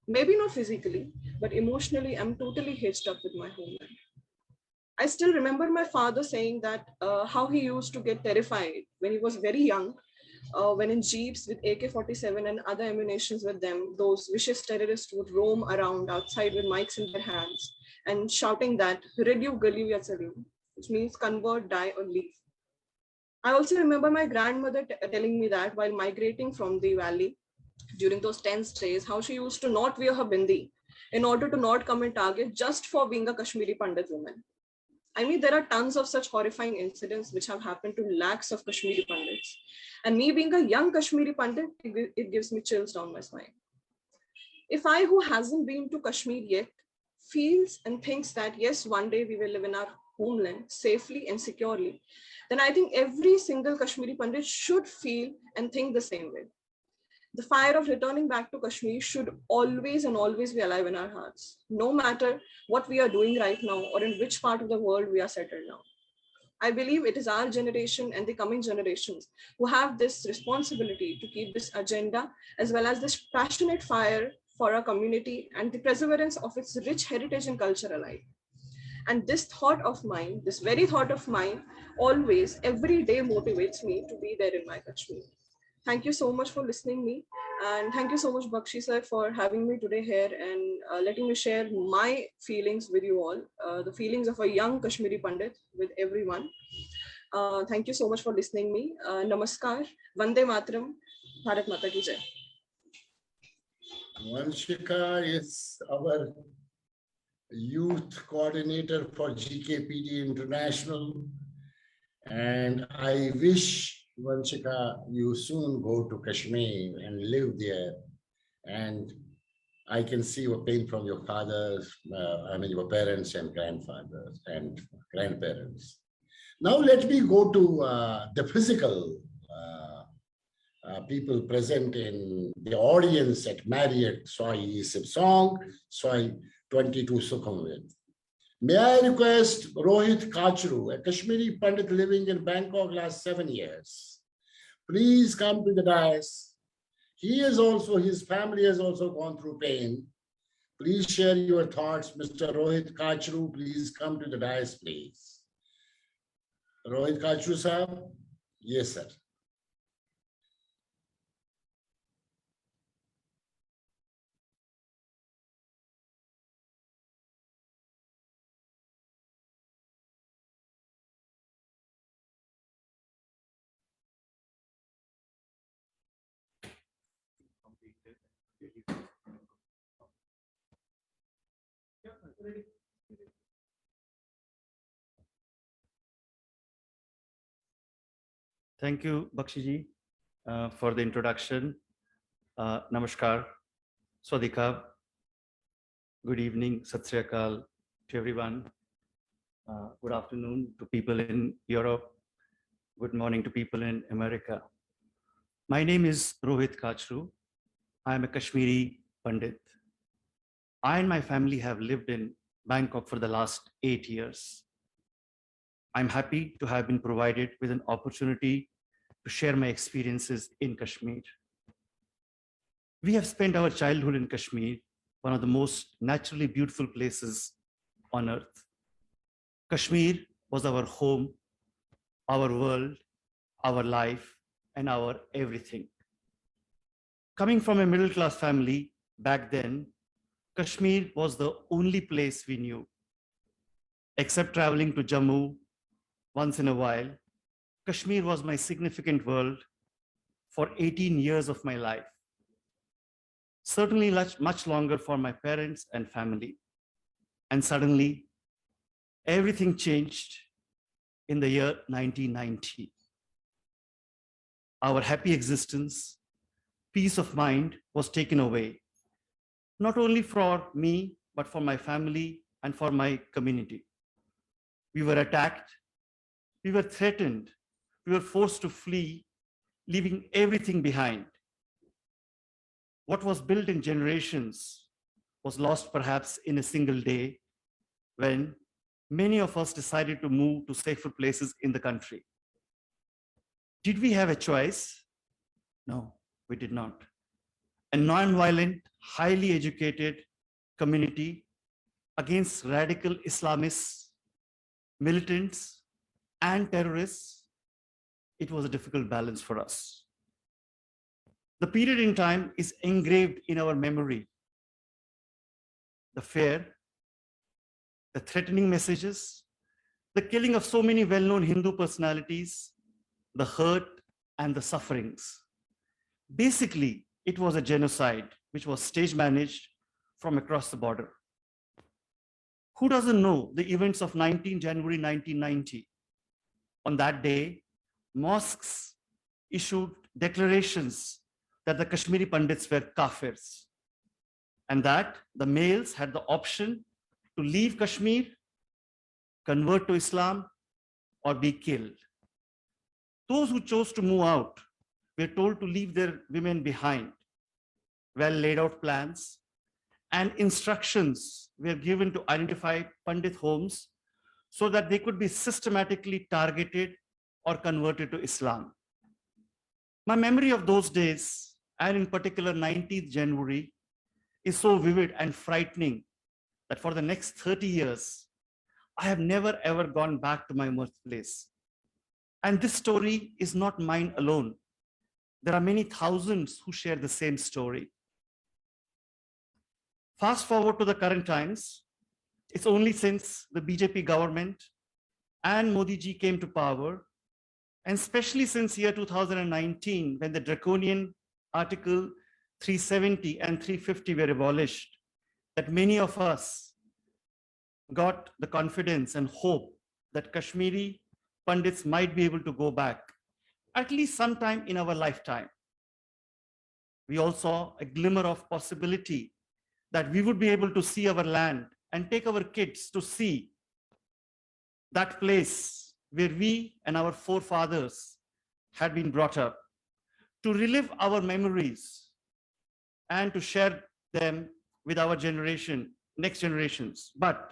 Maybe not physically, but emotionally, I'm totally hitched up with my homeland. I still remember my father saying that how he used to get terrified when he was very young, when in jeeps with AK-47 and other ammunitions with them, those vicious terrorists would roam around outside with mics in their hands and shouting that "Redu Galiu ya Chaliu," which means convert, die, or leave. I also remember my grandmother telling me that while migrating from the valley during those tense days, how she used to not wear her bindi in order to not come in target just for being a Kashmiri Pandit woman. I mean, there are tons of such horrifying incidents which have happened to lakhs of Kashmiri Pandits. And me being a young Kashmiri Pandit, it gives me chills down my spine. If I, who hasn't been to Kashmir yet, feels and thinks that, yes, one day we will live in our homeland safely and securely, then I think every single Kashmiri Pandit should feel and think the same way. The fire of returning back to Kashmir should always and always be alive in our hearts, no matter what we are doing right now or in which part of the world we are settled now. I believe it is our generation and the coming generations who have this responsibility to keep this agenda as well as this passionate fire for our community and the perseverance of its rich heritage and culture alive. And this thought of mine, this very thought of mine, always, every day motivates me to be there in my Kashmir. Thank you so much for listening me. And thank you so much, Bakshi sir, for having me today here and letting me share my feelings with you all, the feelings of a young Kashmiri Pandit with everyone. Thank you so much for listening me. Namaskar, Vande Mataram, Bharat Mata Ki Jai. Vanshika is our youth coordinator for GKPD International. And I wish, Vanshika, you soon go to Kashmir and live there. And I can see your pain from your fathers, your parents and grandfathers and grandparents. Now let me go to the physical people present in the audience at Marriott Soy Song, Soy 22 Sukhumvit. May I request Rohit Kachru, a Kashmiri Pandit living in Bangkok last 7 years. Please come to the dais. His family has also gone through pain. Please share your thoughts. Mr. Rohit Kachru, please come to the dais, please. Rohit Kachru, sir? Yes, sir. Thank you, Bakshiji, for the introduction. Namaskar, Swadikab. Good evening, Sat Sri Akal to everyone. Good afternoon to people in Europe. Good morning to people in America. My name is Rohit Kachru. I am a Kashmiri Pandit. I and my family have lived in Bangkok for the last 8 years. I'm happy to have been provided with an opportunity to share my experiences in Kashmir. We have spent our childhood in Kashmir, one of the most naturally beautiful places on earth. Kashmir was our home, our world, our life, and our everything. Coming from a middle-class family back then, Kashmir was the only place we knew. Except traveling to Jammu once in a while, Kashmir was my significant world for 18 years of my life. Certainly much longer for my parents and family. And suddenly, everything changed in the year 1990. Our happy existence, peace of mind was taken away, not only for me, but for my family and for my community. We were attacked, we were threatened, we were forced to flee, leaving everything behind. What was built in generations was lost perhaps in a single day when many of us decided to move to safer places in the country. Did we have a choice? No, we did not. A non-violent, highly educated community against radical Islamists, militants, and terrorists, it was a difficult balance for us. The period in time is engraved in our memory. The fear, the threatening messages, the killing of so many well-known Hindu personalities, the hurt and the sufferings. Basically, it was a genocide which was stage managed from across the border. Who doesn't know the events of 19 January 1990? On that day, mosques issued declarations that the Kashmiri Pandits were kafirs, and that the males had the option to leave Kashmir, convert to Islam, or be killed. Those who chose to move out were told to leave their women behind. Well laid out plans and instructions were given to identify Pandit homes so that they could be systematically targeted or converted to Islam. My memory of those days, and in particular 19th January, is so vivid and frightening that for the next 30 years, I have never ever gone back to my birthplace. And this story is not mine alone. There are many thousands who share the same story. Fast forward to the current times, it's only since the BJP government and Modi ji came to power, and especially since year 2019, when the draconian Article 370 and 350 were abolished, that many of us got the confidence and hope that Kashmiri Pandits might be able to go back, at least sometime in our lifetime. We all saw a glimmer of possibility that we would be able to see our land and take our kids to see that place where we and our forefathers had been brought up, to relive our memories and to share them with our generation, next generations. But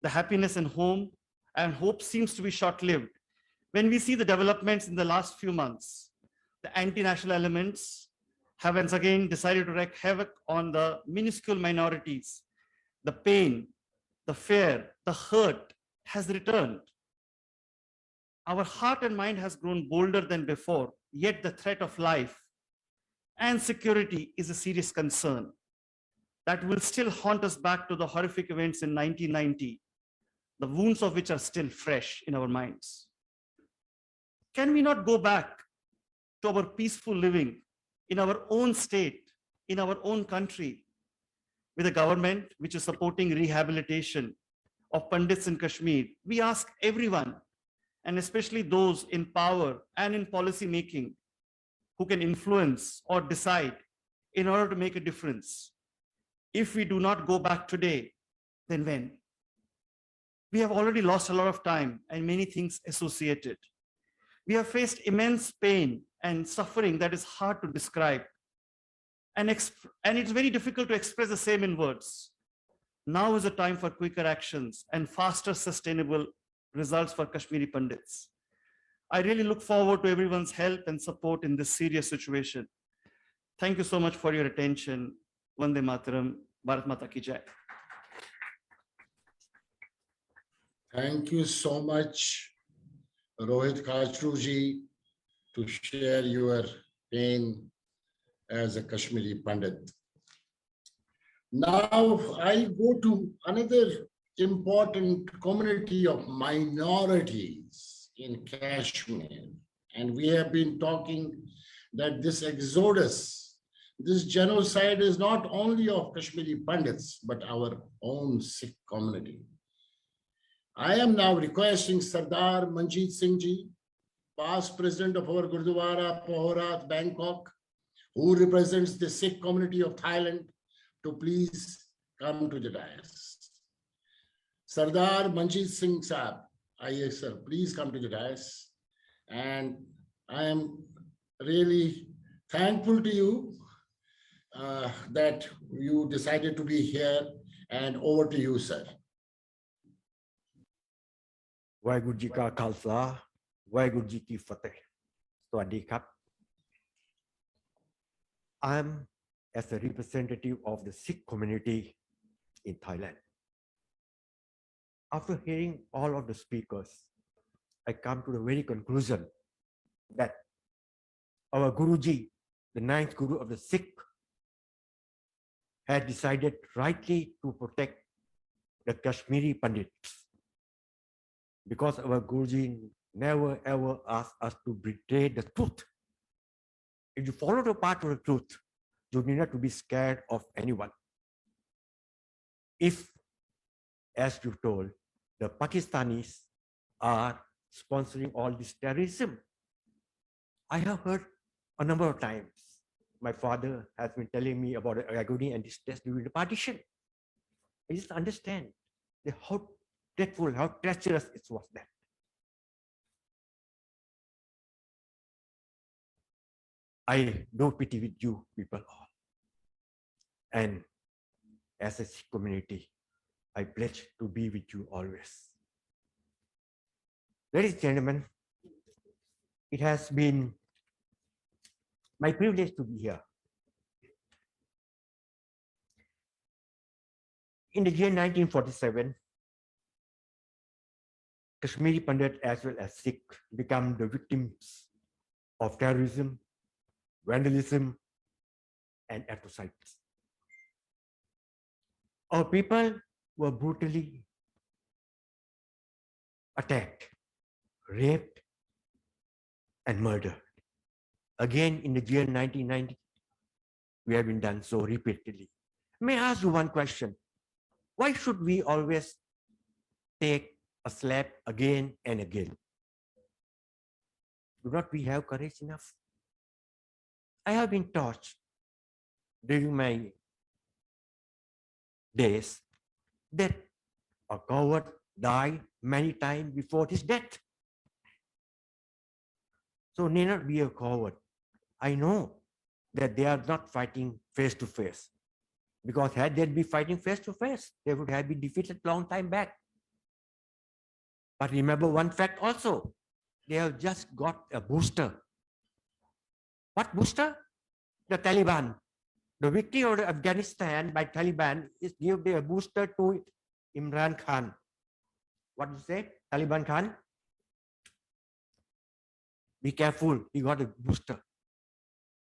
the happiness and home and hope seems to be short-lived. When we see the developments in the last few months, the anti-national elements have once again decided to wreak havoc on the minuscule minorities. The pain, the fear, the hurt has returned. Our heart and mind has grown bolder than before, yet the threat of life and security is a serious concern that will still haunt us back to the horrific events in 1990, the wounds of which are still fresh in our minds. Can we not go back to our peaceful living in our own state, in our own country, with a government which is supporting rehabilitation of Pandits in Kashmir? We ask everyone, and especially those in power and in policy making, who can influence or decide in order to make a difference. If we do not go back today, then when? We have already lost a lot of time and many things associated. We have faced immense pain and suffering that is hard to describe. And it's very difficult to express the same in words. Now is the time for quicker actions and faster sustainable results for Kashmiri Pandits. I really look forward to everyone's help and support in this serious situation. Thank you so much for your attention. Vande Mataram, Bharat Mata Ki Jai. Thank you so much, Rohit Kachruji, to share your pain as a Kashmiri Pandit. Now I go to another important community of minorities in Kashmir. And we have been talking that this exodus, this genocide is not only of Kashmiri Pandits, but our own Sikh community. I am now requesting Sardar Manjeet Singh Ji, past president of our Gurdwara, Pohorat, Bangkok, who represents the Sikh community of Thailand, to please come to the dais. Sardar Manjeet Singh Saab, Aye sir, please come to the dais. And I am really thankful to you that you decided to be here, and over to you, sir. Waheguru ji ਕਾ ਖਾਲਸਾ ਵਾਹਿਗੁਰੂ ਜੀ ਕੀ ਫਤਿਹ ਸਵਾਦੀครับ I am as a representative of the Sikh community in Thailand. After hearing all of the speakers, I come to the very conclusion that our Guruji, the ninth Guru of the Sikh, had decided rightly to protect the Kashmiri Pandits, because our Guruji never ever asked us to betray the truth. If you follow the path of the truth, you need not to be scared of anyone. If, as you told, the Pakistanis are sponsoring all this terrorism, I have heard a number of times. My father has been telling me about agony and distress during the partition. I just understand how dreadful, how treacherous it was that. I know pity with you people all. And as a Sikh community, I pledge to be with you always. Ladies and gentlemen, it has been my privilege to be here. In the year 1947, Kashmiri Pandit as well as Sikh become the victims of terrorism, vandalism, and atrocities. Our people were brutally attacked, raped, and murdered. Again, in the year 1990, we have been done so repeatedly. May I ask you one question? Why should we always take a slap again and again? Do not we have courage enough? I have been taught during my days that a coward died many times before his death. So need not be a coward. I know that they are not fighting face to face, because had they been fighting face to face, they would have been defeated long time back. But remember one fact also, they have just got a booster. What booster? The Taliban. The victory of Afghanistan by Taliban is give a booster to Imran Khan. What do you say, Taliban Khan? Be careful, he got a booster.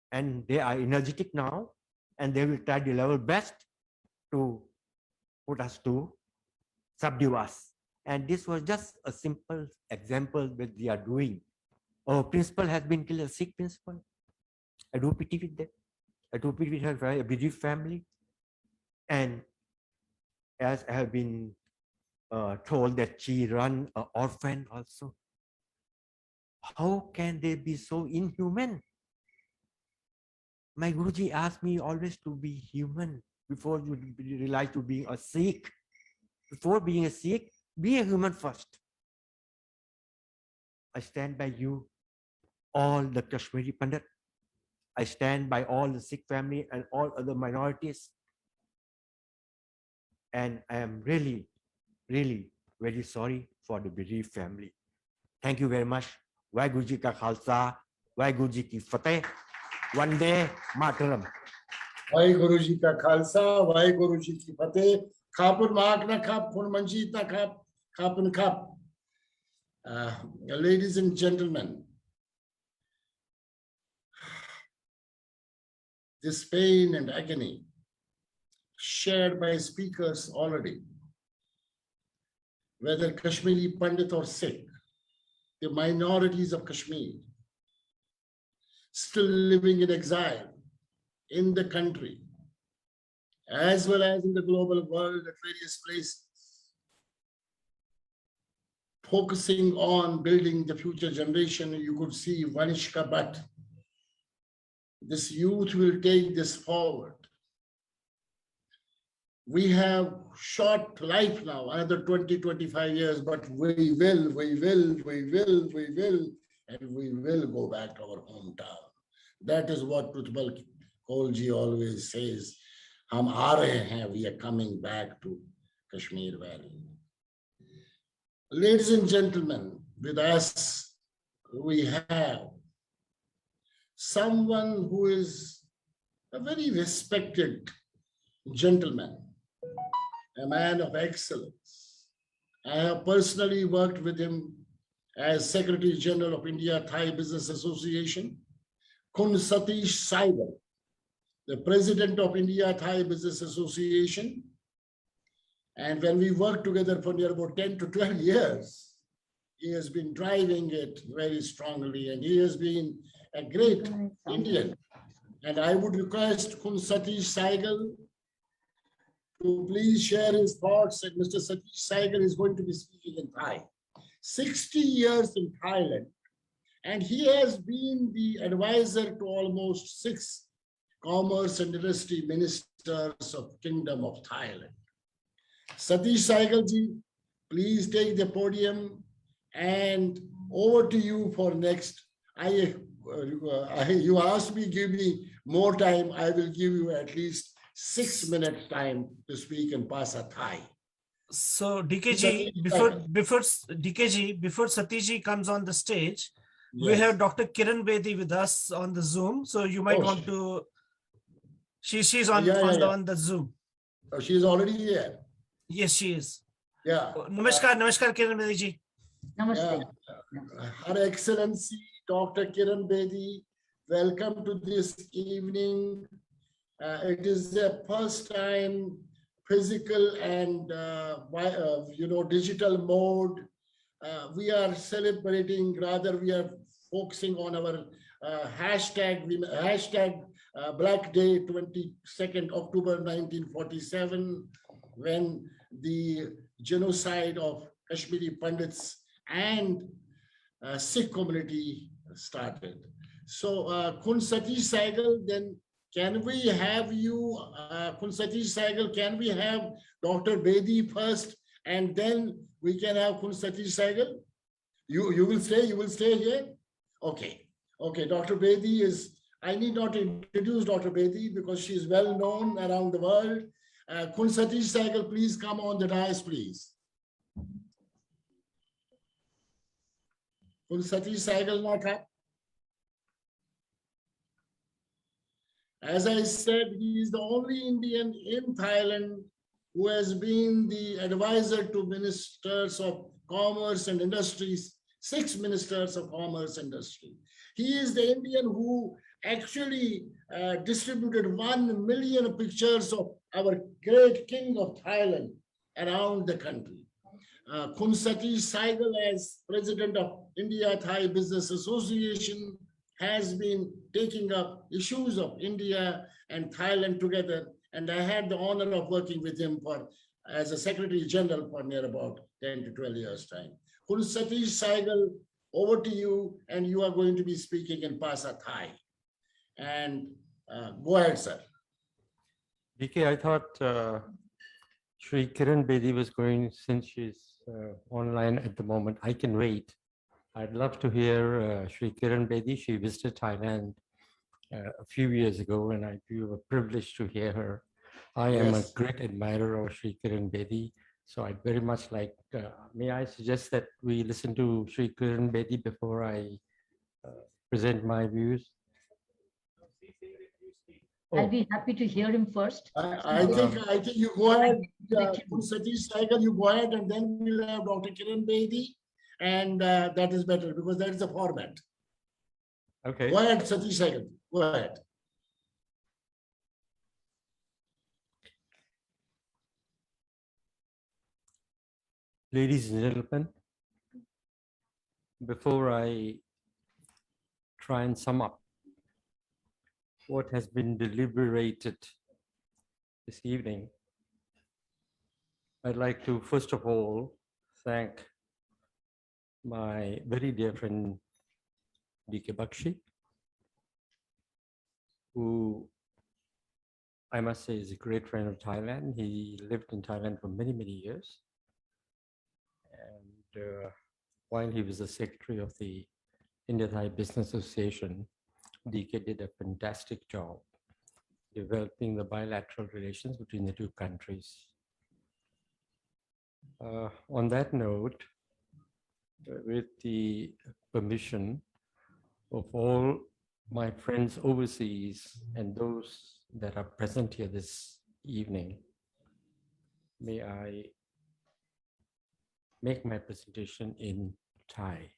And they are energetic now, and they will try the level best to put us to subdue us. And this was just a simple example that they are doing. Our principal has been killed, a Sikh principal. I do pity with them. I do pity with her very bereaved family. And as I have been told that she run an orphan also. How can they be so inhuman? My Guruji asked me always to be human before you realize to being a Sikh. Before being a Sikh, be a human first. I stand by you, all the Kashmiri Pandit. I stand by all the Sikh family and all other minorities. And I am really, really very sorry for the bereaved family. Thank you very much. Vaheguru Ji Ka Khalsa, Vaheguru Ji Ki Fateh. Vande Mataram. Vaheguru Ji Ka Khalsa, Vaheguru Ji Ki Fateh. Khapun Maak na khap, Phun Manjeet na khap, Khapun khap. Ladies and gentlemen, this pain and agony shared by speakers already, whether Kashmiri Pandit or Sikh, the minorities of Kashmir, still living in exile in the country, as well as in the global world at various places, focusing on building the future generation. You could see Vanishka Bhatt. This youth will take this forward. we have short life now, another 20, 25 years, but we will, and we will go back to our hometown. That is what Utpal Kaulji always says. Hum aa rahe hain, we are coming back to Kashmir Valley. Ladies and gentlemen, with us, we have someone who is a very respected gentleman, a man of excellence. I have personally worked with him as Secretary General of India Thai Business Association, Kun Satish Saigal, the President of India Thai Business Association. And when we worked together for near about 10 to 12 years, he has been driving it very strongly, and he has been a great Indian. And I would request Kun Satish Saigal to please share his thoughts. And Mr. Satish Saigal is going to be speaking in Thai. 60 years in Thailand, and he has been the advisor to almost 6 commerce and industry ministers of Kingdom of Thailand. Satish Saigal ji, please take the podium, and over to you for next. You asked me, give me more time. I will give you at least 6 minutes time to speak in Pasa Thai. So DKG, before Satiji comes on the stage, we have Dr. Kiran Bedi with us on the Zoom. So you might want to. She's on the Zoom. Oh, she's already here. Yes, she is. Yeah. Namaskar, Kiran Bedi ji. Namaste. Her Excellency Dr. Kiran Bedi, welcome to this evening. It is the first time physical and digital mode. We are celebrating, rather we are focusing on our hashtag Black Day, 22nd October 1947, when the genocide of Kashmiri Pandits and Sikh community started. So Kun Satish Saigal, then can we have you, Kun Satish Saigal, can we have Dr. Bedi first, and then we can have Kun Satish Saigal? You will stay here? Okay. Okay, Dr. Bedi is, I need not introduce Dr. Bedi because she is well known around the world. Kun Satish Saigal, please come on the dais, please. Kun Satish Saigal not up. As I said, he is the only Indian in Thailand who has been the advisor to ministers of commerce and industries, 6 ministers of commerce and industry. He is the Indian who actually distributed 1 million pictures of our great king of Thailand around the country. Kun Satish Saigal, as president of India Thai Business Association, has been taking up issues of India and Thailand together. And I had the honor of working with him as a Secretary General for near about 10 to 12 years time. Kun Satish Saigal, over to you, and you are going to be speaking in Pasa Thai. And go ahead, sir. DK, I thought Shri Kiran Bedi was going, since she's online at the moment. I can wait. I'd love to hear Shri Kiran Bedi. She visited Thailand a few years ago, and I feel a privilege to hear her. I am a great admirer of Shri Kiran Bedi, so I'd very much like, may I suggest that we listen to Shri Kiran Bedi before I present my views? I'll be happy to hear him first. I think you go ahead, Satish Saigal, you go ahead, and then we'll have Dr. Kiran Bedi, and that is better because that is the format. Okay. Go ahead, Satish Saigal. Go ahead. Ladies and gentlemen, before I try and sum up what has been deliberated this evening, I'd like to first of all thank my very dear friend DK Bakshi, who I must say, is a great friend of Thailand. He lived in Thailand for many, many years. And while he was the secretary of the India-Thai Business Association, DK did a fantastic job developing the bilateral relations between the two countries. On that note, with the permission of all my friends overseas and those that are present here this evening, may I make my presentation in Thai.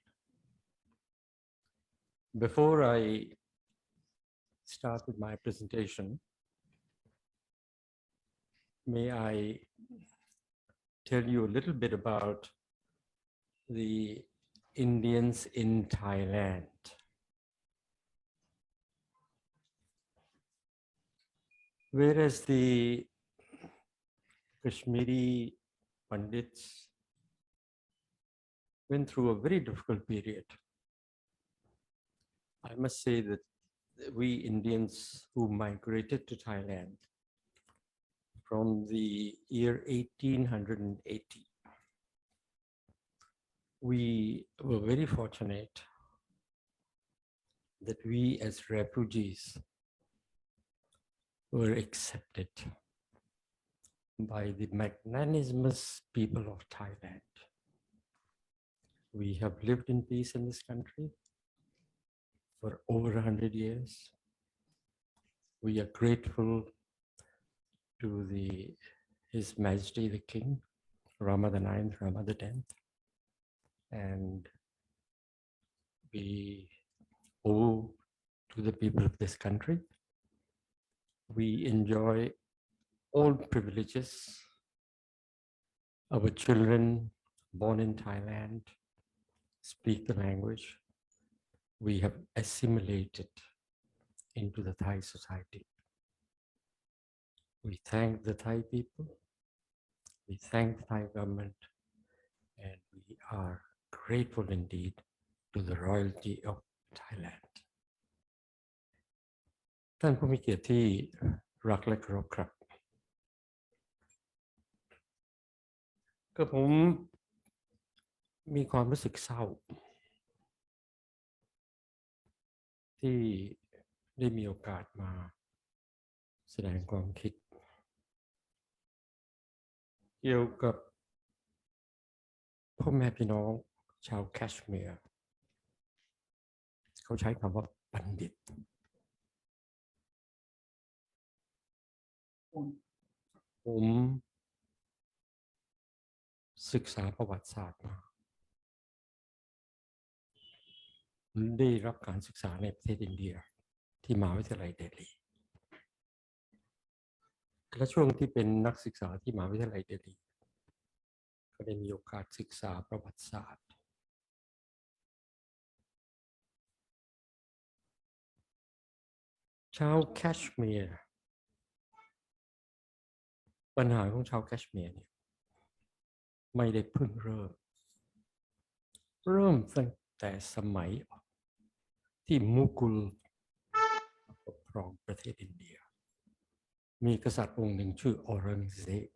Before I start with my presentation, may I tell you a little bit about the Indians in Thailand. Whereas the Kashmiri Pandits went through a very difficult period, I must say that we Indians who migrated to Thailand from the year 1880, we were very fortunate that we as refugees were accepted by the magnanimous people of Thailand. We have lived in peace in this country for over 100 years. We are grateful to His Majesty the King, Rama the 9th, Rama the 10th, and we owe to the people of this country. We enjoy all privileges. Our children born in Thailand speak the language. We have assimilated into the Thai society. We thank the Thai people, we thank the Thai government, and we are grateful indeed to the royalty of Thailand. ท่านผู้มีเกียรติที่รักและเคารพครับก็ผมมีความรู้สึกเศร้าที่ได้มีโอกาสมาแสดงความคิดเกี่ยวกับพ่อแม่พี่น้องชาวแคชเมียร์เขาใช้คำว่าบัณฑิตผมศึกษาประวัติศาสตร์มาได้รับการศึกษาในประเทศอินเดียที่มหาวิทยาลัยเดลีและช่วงที่เป็นนักศึกษาที่มหาวิทยาลัยเดลีก็ได้มีโอกาสศึกษาประวัติศาสตร์ชาวแคชเมียร์ปัญหาของชาวแคชเมียร์เนี่ยไม่ได้เพิ่งเริ่มตั้งแต่สมัยที่มุกุลปกครองประเทศอินเดียมีกษัตริย์องค์หนึ่งชื่อออรังเซบ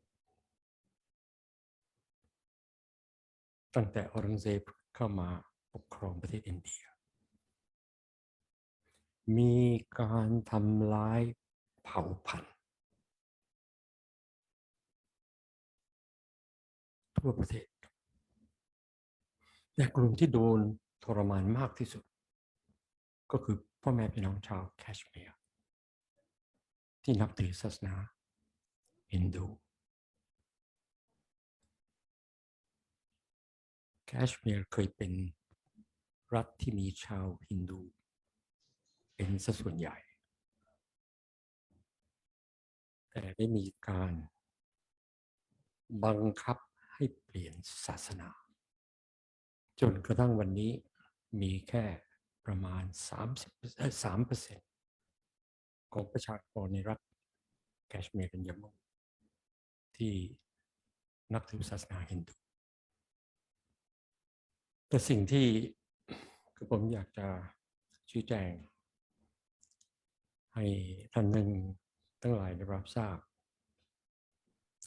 ตั้งแต่ออรังเซบเข้ามาปกครองประเทศอินเดียมีการทำลายเผ่าพันธุ์ทั่วประเทศแต่กลุ่มที่โดนทรมานมากที่สุดก็คือพ่อแม่พี่น้องชาวแคชเมียร์ที่นับถือศาสนาฮินดูแคชเมียร์เคยเป็นรัฐที่มีชาวฮินดูเป็นสัดส่วนใหญ่แต่ได้มีการบังคับให้เปลี่ยนศาสนาจนกระทั่งวันนี้มีแค่ประมาณ 3% ของประชากรในรัฐแคชเมียร์กันยามูที่นับถือศาสนาฮินดูแต่สิ่งที่ผมอยากจะชี้แจงให้ท่านหนึ่ง ทั้งหลายได้รับทราบ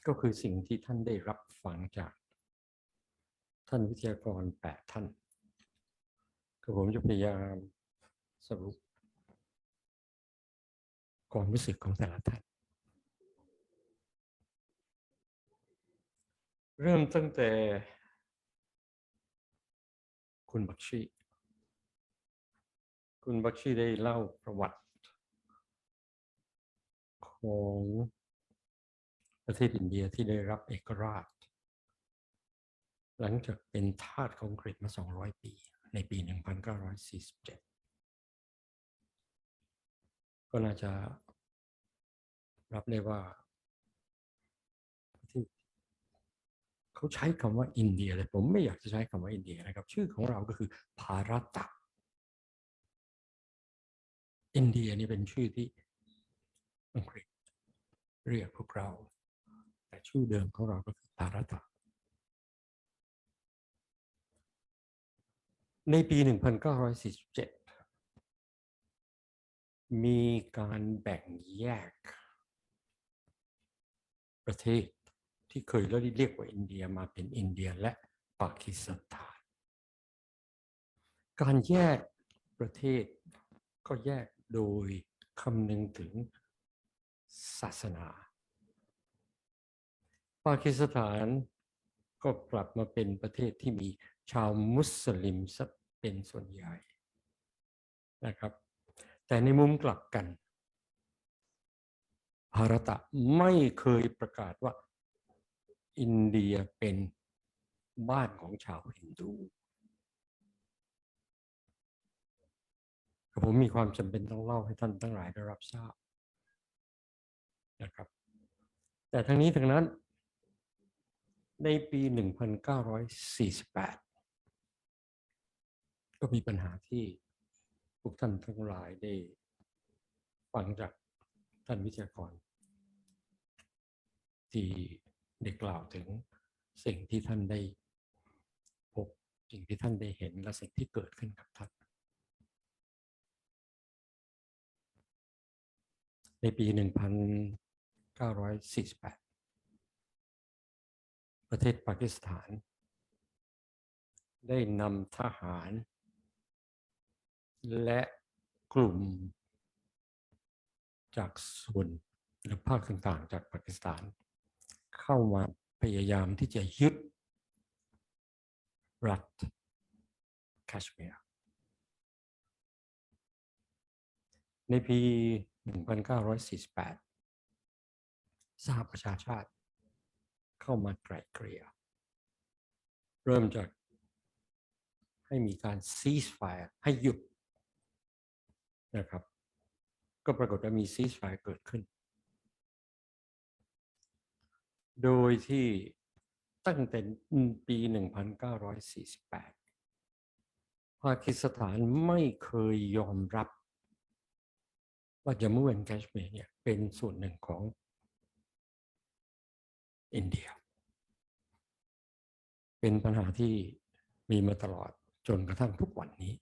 ก็คือสิ่งที่ท่านได้รับฟังจากท่านวิทยากร8 ท่านก็ผมจะพยายามสรุปความรู้สึกของแต่ละท่านเริ่มตั้งแต่คุณบักชีได้เล่าประวัติของประเทศอินเดียที่ได้รับเอกราชหลังจากเป็นทาสของอังกฤษมา200 ปีในปี 1947 ก็น่าจะรับได้ว่าที่เขาใช้คำว่าอินเดียเลยผมไม่อยากจะใช้คำว่าอินเดียนะครับชื่อของเราก็คือภารตะอินเดียนี่เป็นชื่อที่อังกฤษเรียกพวกเราแต่ชื่อเดิมของเราก็คือภารตะในปี 1947 มีการแบ่งแยกประเทศที่เคยเรียกว่าอินเดียมาเป็นอินเดียและปากีสถานการแยกประเทศก็แยกโดยคำนึงถึงศาสนาปากีสถานก็กลับมาเป็นประเทศที่มีชาวมุสลิมเป็นส่วนใหญ่นะครับแต่ในมุมกลับกันภารตะไม่เคยประกาศว่าอินเดียเป็นบ้านของชาวฮินดูผมมีความจำเป็นต้องเล่าให้ท่านทั้งหลายได้รับทราบนะครับแต่ทั้งนี้ทั้งนั้นในปี 1948 ก็มีปัญหาที่พวกท่านทั้งหลายได้ฟังจากท่านวิทยากรที่ได้กล่าวถึงสิ่งที่ท่านได้พบสิ่งที่ท่านได้เห็นและสิ่งที่เกิดขึ้นกับท่านในปี 1948 ประเทศปากีสถานได้นำทหารและกลุ่มจากส่วนหรือภาคต่างๆจากปากีสถานเข้ามาพยายามที่จะยึดรัฐแคชเมียร์ในปี 1948 สหประชาชาติเข้ามาไกล่เกลี่ยเริ่มจากให้มีการ ceasefire ให้หยุดนะครับก็ปรากฏว่ามี ceasefire เกิดขึ้นโดยที่ตั้งแต่ปี 1948 ปากีสถานไม่เคยยอมรับว่าจัมมูแอนด์แคชเมียร์เนี่ยเป็นส่วนหนึ่งของอินเดียเป็นปัญหาที่มีมาตลอดจนกระทั่งทุกวันนี้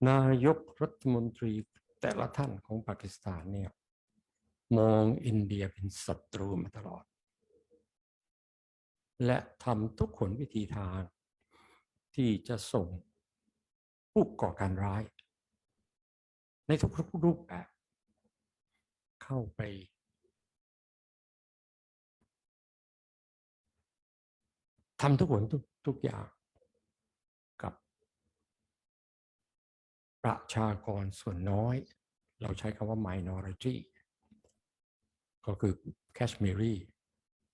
นายกรัฐมนตรีแต่ละท่านของปากีสถานเนี่ยมองอินเดียเป็นศัตรูมาตลอดและทำทุกขนวิธีทางที่จะส่งผู้ก่อการร้ายในทุกรูปแบบเข้าไปทำทุกอย่างกับประชากรส่วนน้อยเราใช้คำว่า minority ก็คือ Kashmiri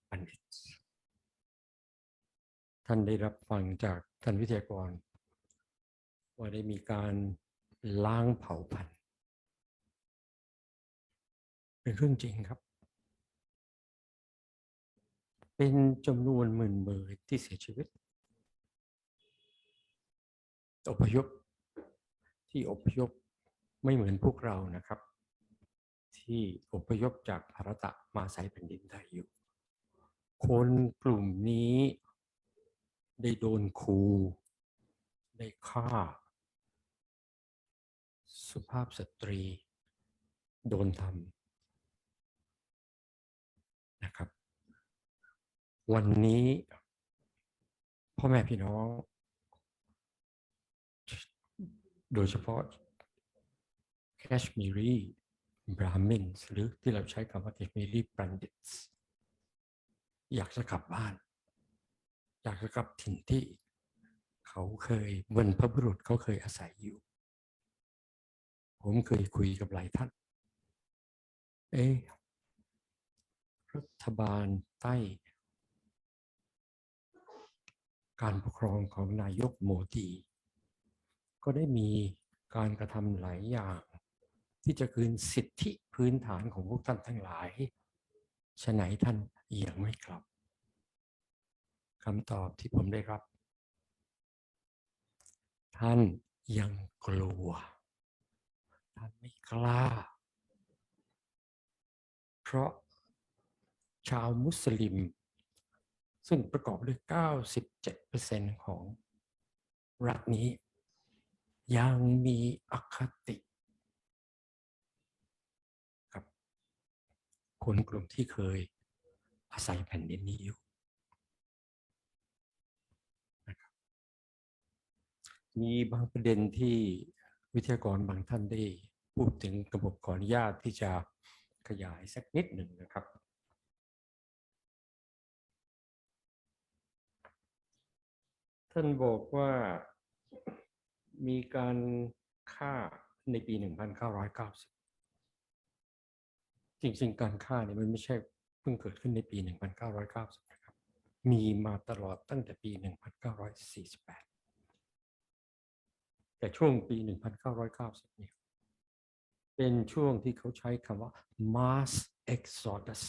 Pandit ท่านได้รับฟังจากท่านวิทยากรว่าได้มีการล้างเผ่าพันธุ์เป็นเรื่องจริงครับเป็นจำนวนหมื่นที่เสียชีวิตอพยพไม่เหมือนพวกเรานะครับที่อพยพจากภารตะมาอาศัยแผ่นดินไทยอยู่คนกลุ่มนี้ได้โดนขู่ได้ฆ่าสุภาพสตรีโดนท นะครับ วันนี้พ่อแม่พี่น้องโดยเฉพาะ Kashmiri Brahmins หรือที่เราใช้คำว่า Kashmiri Pandits อยากจะกลับบ้านอยากจะกลับถิ่นที่เขาเคยบรรพบุรุษเขาเคยอาศัยอยู่ผมเคยคุยกับหลายท่านรัฐบาลใต้การปกครองของนายกโมดีก็ได้มีการกระทำหลายอย่างที่จะคืนสิทธิพื้นฐานของพวกท่านทั้งหลายฉะไหนท่านยังไม่กลับคำตอบที่ผมได้รับท่านยังกลัวท่านไม่กล้าเพราะชาวมุสลิมซึ่งประกอบด้วย 97% ของรัฐนี้ยังมีอคติกับคนกลุ่มที่เคยอาศัยแผ่นดินนี้อยู่นะครับมีบางประเด็นที่วิทยากรบางท่านได้พูดถึงกระบบขออนุญาตที่จะขยายสักนิดหนึ่งนะครับท่านบอกว่ามีการฆ่าในปี 1990 จริงๆการฆ่าเนี่ยมันไม่ใช่เพิ่งเกิดขึ้นในปี 1990 นะครับมีมาตลอดตั้งแต่ปี 1948 แต่ช่วงปี 1990 เนี่ยเป็นช่วงที่เขาใช้คำว่า mass exodus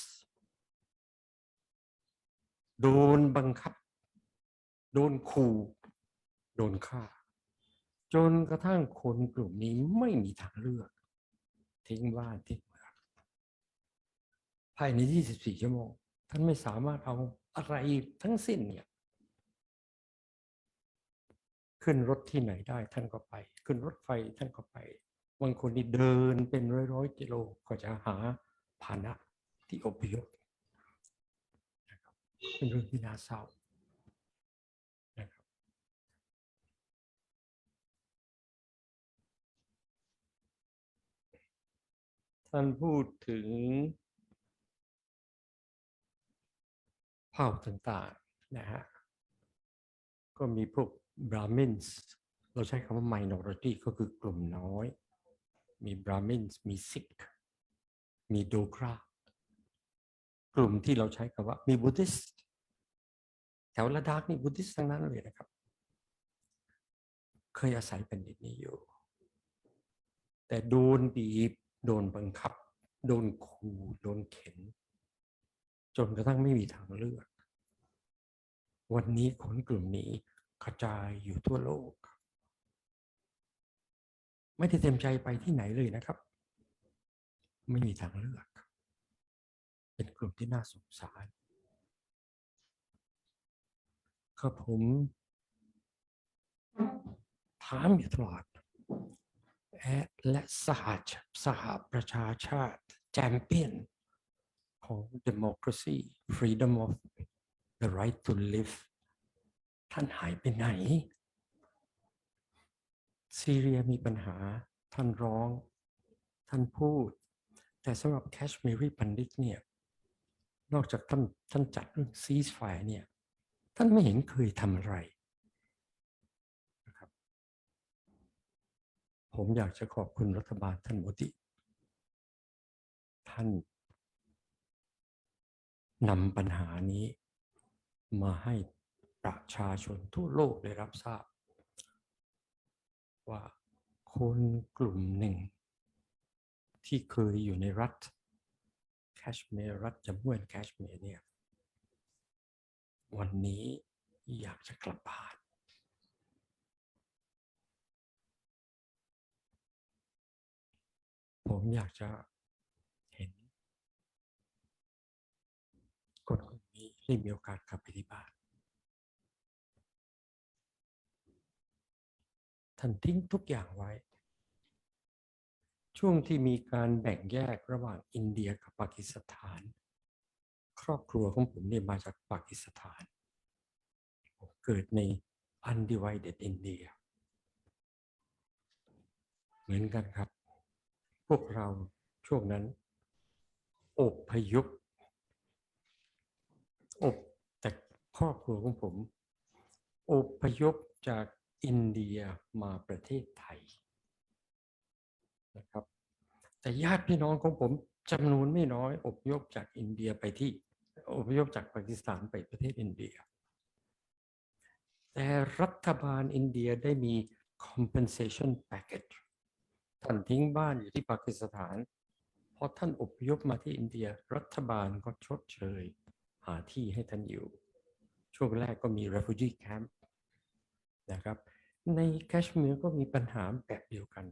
โดนบังคับโดนขู่โดนฆ่าจนกระทั่งคนกลุ่มนี้ไม่มีทางเลือกทิ้งบ้านทิ้งเมืองภายใน 24 ชั่วโมงท่านไม่สามารถเอาอะไรทั้งสิ้นเนี่ยขึ้นรถที่ไหนได้ท่านก็ไปขึ้นรถไฟท่านก็ไปบางคนนี่เดินเป็นร้อยๆกิโลก็จะหาพาหนะที่อพยพนะครับเป็นเรื่องที่น่าเศร้านะครับท่านพูดถึงเผ่าต่างๆนะฮะก็มีพวก Brahmins เราใช้คำว่า minority ก็คือกลุ่มน้อยมี Brahmins มี Sikh มี Dogra กลุ่มที่เราใช้คำว่ามี Buddhist แถวละดากนี่ Buddhist ทั้งนั้นเลยนะครับเคยอาศัยแผ่นดินนี้อยู่แต่โดนบีบโดนบังคับโดนขู่โดนเข็นจนกระทั่งไม่มีทางเลือกวันนี้คนกลุ่มนี้กระจายอยู่ทั่วโลกไม่ได้เต็มใจไปที่ไหนเลยนะครับไม่มีทางเลือกเป็นกลุ่มที่น่าสงสารก็ผมถามอยู่ตลอดและสหประชาชาติแชมเปี้ยนของ democracy freedom of the right to live ท่านหายไปไหนซีเรียมีปัญหาท่านร้องท่านพูดแต่สำหรับ Kashmiri Pandit เนี่ยนอกจากท่านจัดเรื่อง ceasefire เนี่ยท่านไม่เห็นเคยทำอะไรนะครับผมอยากจะขอบคุณรัฐบาลท่านโมดีท่านนำปัญหานี้มาให้ประชาชนทั่วโลกได้รับทราบว่าคนกลุ่มหนึ่งที่เคยอยู่ในรัฐแคชเมียร์รัฐจัมมูแอนด์แคชเมียร์เนี่ยวันนี้อยากจะกลับบ้านผมอยากจะเห็นคนกลุ่มนี้ได้มีโอกาสกลับไปที่บ้านท่านทิ้งทุกอย่างไว้ช่วงที่มีการแบ่งแยกระหว่างอินเดียกับปากีสถานใคร รอบครัวของผมเนี่ยมาจากปากีสถานผมเกิดใน undivided India เหมือนกันครับพวกเราช่วงนั้นอพยพแต่ครอบครัวของผมอพยพจากอินเดียมาประเทศไทยนะครับแต่ญาติพี่น้องของผมจำนวนไม่น้อยอพยพจากอินเดียไปที่อพยพจากปากีสถานไปประเทศอินเดียแต่รัฐบาลอินเดียได้มี compensation package ท่านทิ้งบ้านอยู่ที่ปากีสถานพอท่านอพยพมาที่อินเดียรัฐบาลก็ชดเชยหาที่ให้ท่านอยู่ช่วงแรกก็มี refugee camp นะครับในแคชเมียร์ก็มีปัญหาแบบเดียวกัน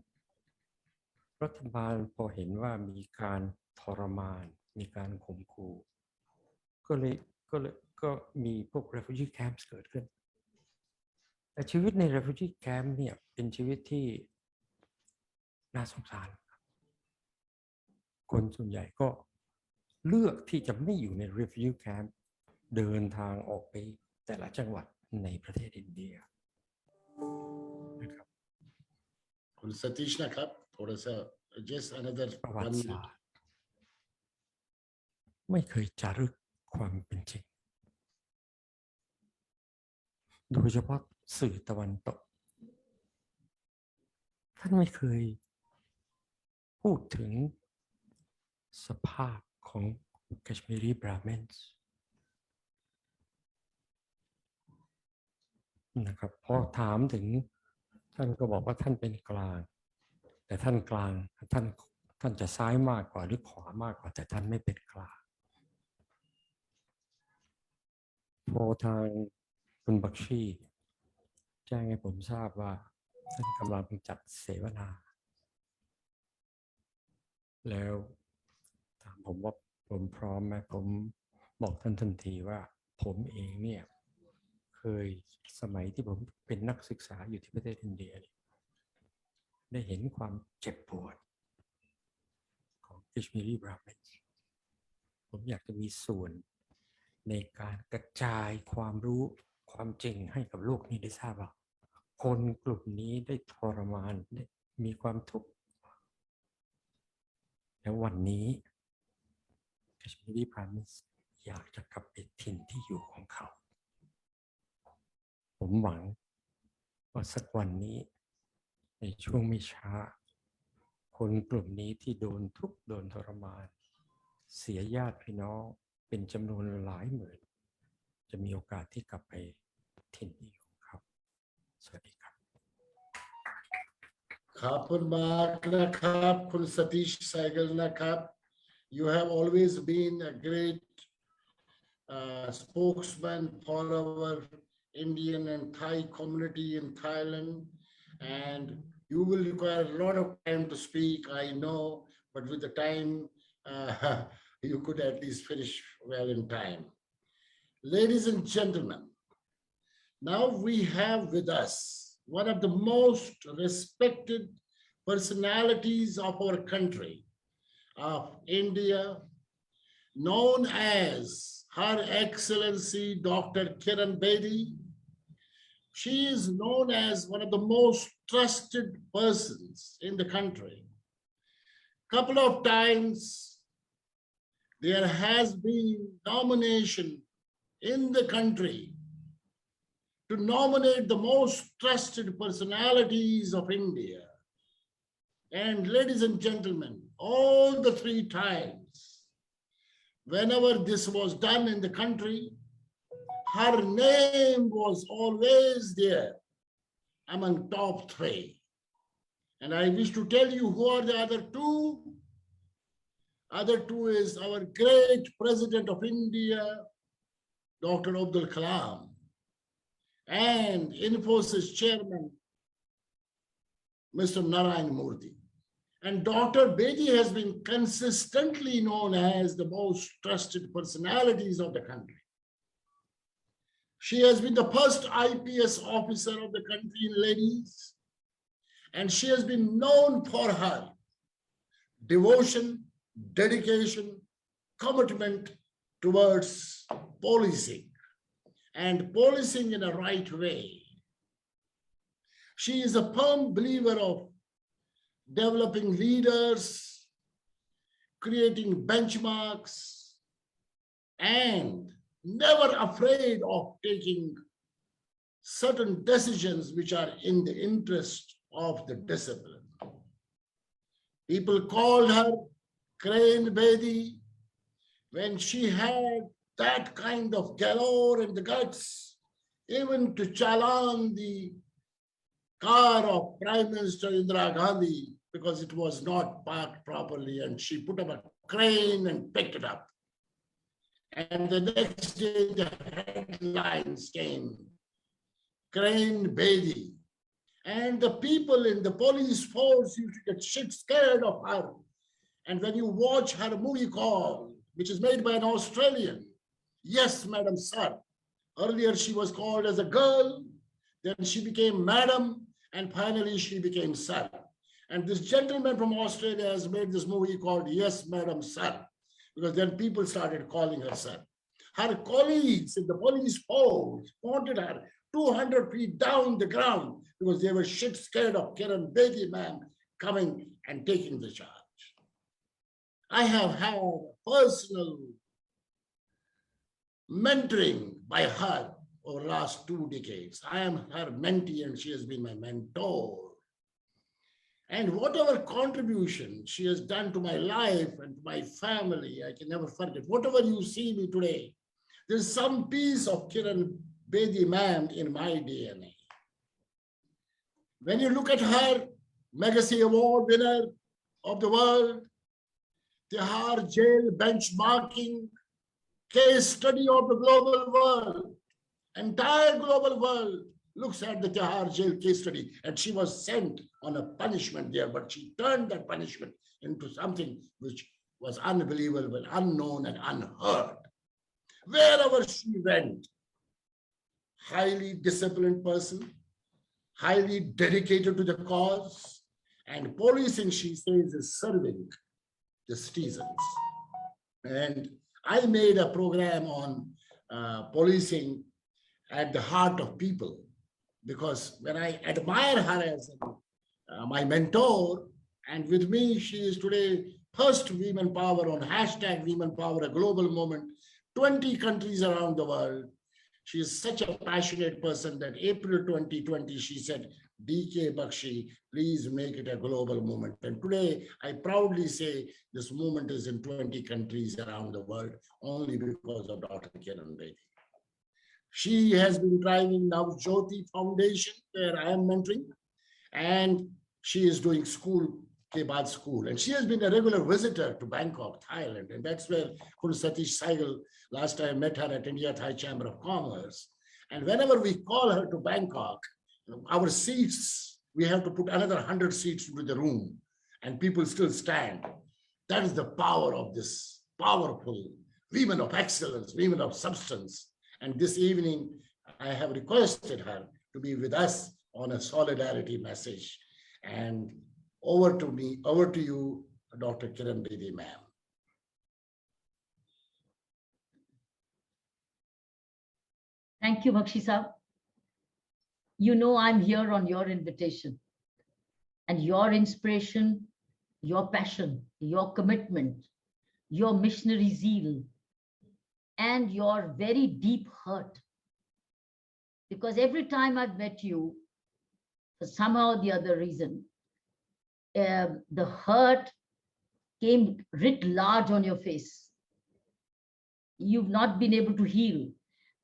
รัฐบาลพอเห็นว่ามีการทรมานมีการข่มขู่ก็มีพวก refugee camps เกิดขึ้นแต่ชีวิตใน refugee camp เนี่ยเป็นชีวิตที่น่าสงสารคนส่วนใหญ่ก็เลือกที่จะไม่อยู่ใน refugee camp เดินทางออกไปแต่ละจังหวัดในประเทศอินเดียนะครับ คุณสตีชนะครับथोड़ा सा just another ประวั 1 ติศา minute สตร์ไม่เคยจารึกความเป็นจริงโดยเฉพาะสื่อตะวันตกท่านไม่เคยพูดถึงสภาพของ Kashmiri Brahmins นะครับพอถามถึงท่านก็บอกว่าท่านเป็นกลางแต่ท่านกลางท่านจะซ้ายมากกว่าหรือขวามากกว่าแต่ท่านไม่เป็นกลางพอทางคุณบักชีแจ้งให้ผมทราบว่าท่านกำลังจัดเสวนาแล้วถามผมว่าผมพร้อมไหมผมบอกท่านทันทีว่าผมเองเนี่ยเคยสมัยที่ผมเป็นนักศึกษาอยู่ที่ประเทศอินเดียได้เห็นความเจ็บปวดของ Kashmiri Brahmins ผมอยากจะมีส่วนในการกระจายความรู้ความจริงให้กับโลกนี้ได้ทราบว่าคนกลุ่มนี้ได้ทรมานได้มีความทุกข์แล้ววันนี้ Kashmiri Pandit อยากจะกลับไปถิ่นที่อยู่ของเขาผมหวังว่าสักวันนี้ในช่วงไม่ช้าคนกลุ่มนี้ที่โดนทุกข์โดนทรมานเสียญาติพี่น้องเป็นจำนวนหลายหมื่นจะมีโอกาสที่กลับไปถิ่นที่อยู่ของเขาสวัสดีครับขอบคุณมากนะครับคุณสตีชไซเกิลนะครับ you have always been a great spokesman for our Indian and Thai community in Thailand and you will require a lot of time to speak I know but with the time you could at least finish well in time. Ladies and gentlemen, now we have with us one of the most respected personalities of our country, of India, known as Her Excellency Dr. Kiran Bedi. She is known as one of the most trusted persons in the country. Couple of times, there has been nomination in the country to nominate the most trusted personalities of India. And ladies and gentlemen, all the 3 times, whenever this was done in the country, her name was always there among top 3. And I wish to tell you who are the other 2. Other 2 is our great President of India, Dr. Abdul Kalam, and Infosys Chairman, Mr. Narayan Murthy. And Dr. Bedi has been consistently known as the most trusted personalities of the country. She has been the first IPS officer of the country, ladies, and she has been known for her devotion, dedication, commitment towards policing, and policing in a right way. She is a firm believer of developing leaders, creating benchmarks, and never afraid of taking certain decisions which are in the interest of the discipline. People called her Crane Bedi when she had that kind of galore and the guts, even to challenge the car of Prime Minister Indira Gandhi because it was not parked properly, and she put up a crane and picked it up. And the next day the headlines came, Crane Bedi. And the people in the police force used to get shit scared of her. And when you watch her movie called, which is made by an Australian, Yes, Madam Sir. Earlier she was called as a girl, then she became Madam, and finally she became Sir. And this gentleman from Australia has made this movie called Yes, Madam Sir, because then people started calling her Sir. Her colleagues in the police force wanted her 200 feet down the ground because they were shit scared of Kiran Bedi ma'am coming and taking the charge. I have had personal mentoring by her over the last 2 decades. I am her mentee and she has been my mentor. And whatever contribution she has done to my life and my family, I can never forget. Whatever you see me today, there's some piece of Kiran Bedi ma'am in my DNA. When you look at her, Legacy Award winner of the world, Tihar jail benchmarking, case study of the global world, entire global world looks at the Tihar jail case study, and she was sent on a punishment there, but she turned that punishment into something which was unbelievable, unknown, and unheard. Wherever she went, highly disciplined person, highly dedicated to the cause, and policing, she says, is serving the citizens. And I made a program on policing at the heart of people, because when I admire her as my mentor, and with me, she is today first women power on #women power, a global movement, 20 countries around the world. She is such a passionate person that April 2020, she said, DK Bakshi, please make it a global movement. And today, I proudly say this movement is in 20 countries around the world, only because of Dr. Kiran Bedi. She has been driving now Jyoti Foundation, where I am mentoring, and she is doing school, K-Bad school. And she has been a regular visitor to Bangkok, Thailand. And that's where Kun Satish Saigal, last time I met her at India-Thai Chamber of Commerce. And whenever we call her to Bangkok, our seats, we have to put another 100 seats into the room, and people still stand. That is the power of this powerful women of excellence, women of substance. And this evening, I have requested her to be with us on a solidarity message. And over to you, Dr. Kiran Bedi, ma'am. Thank you, Bakshi Saab. You know, I'm here on your invitation, and your inspiration, your passion, your commitment, your missionary zeal, and your very deep hurt. Because every time I've met you, for somehow or the other reason, the hurt came writ large on your face. You've not been able to heal.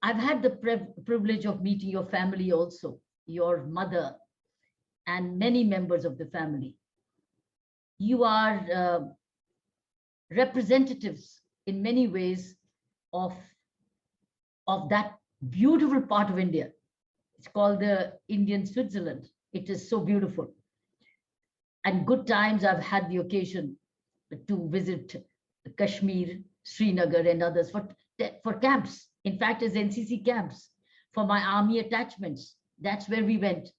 I've had the privilege of meeting your family also, your mother, and many members of the family. You are representatives in many ways of that beautiful part of India. It's called the Indian Switzerland. It is so beautiful. And good times I've had the occasion to visit Kashmir, Srinagar, and others for camps. In fact, as NCC camps for my army attachments. That's where we went.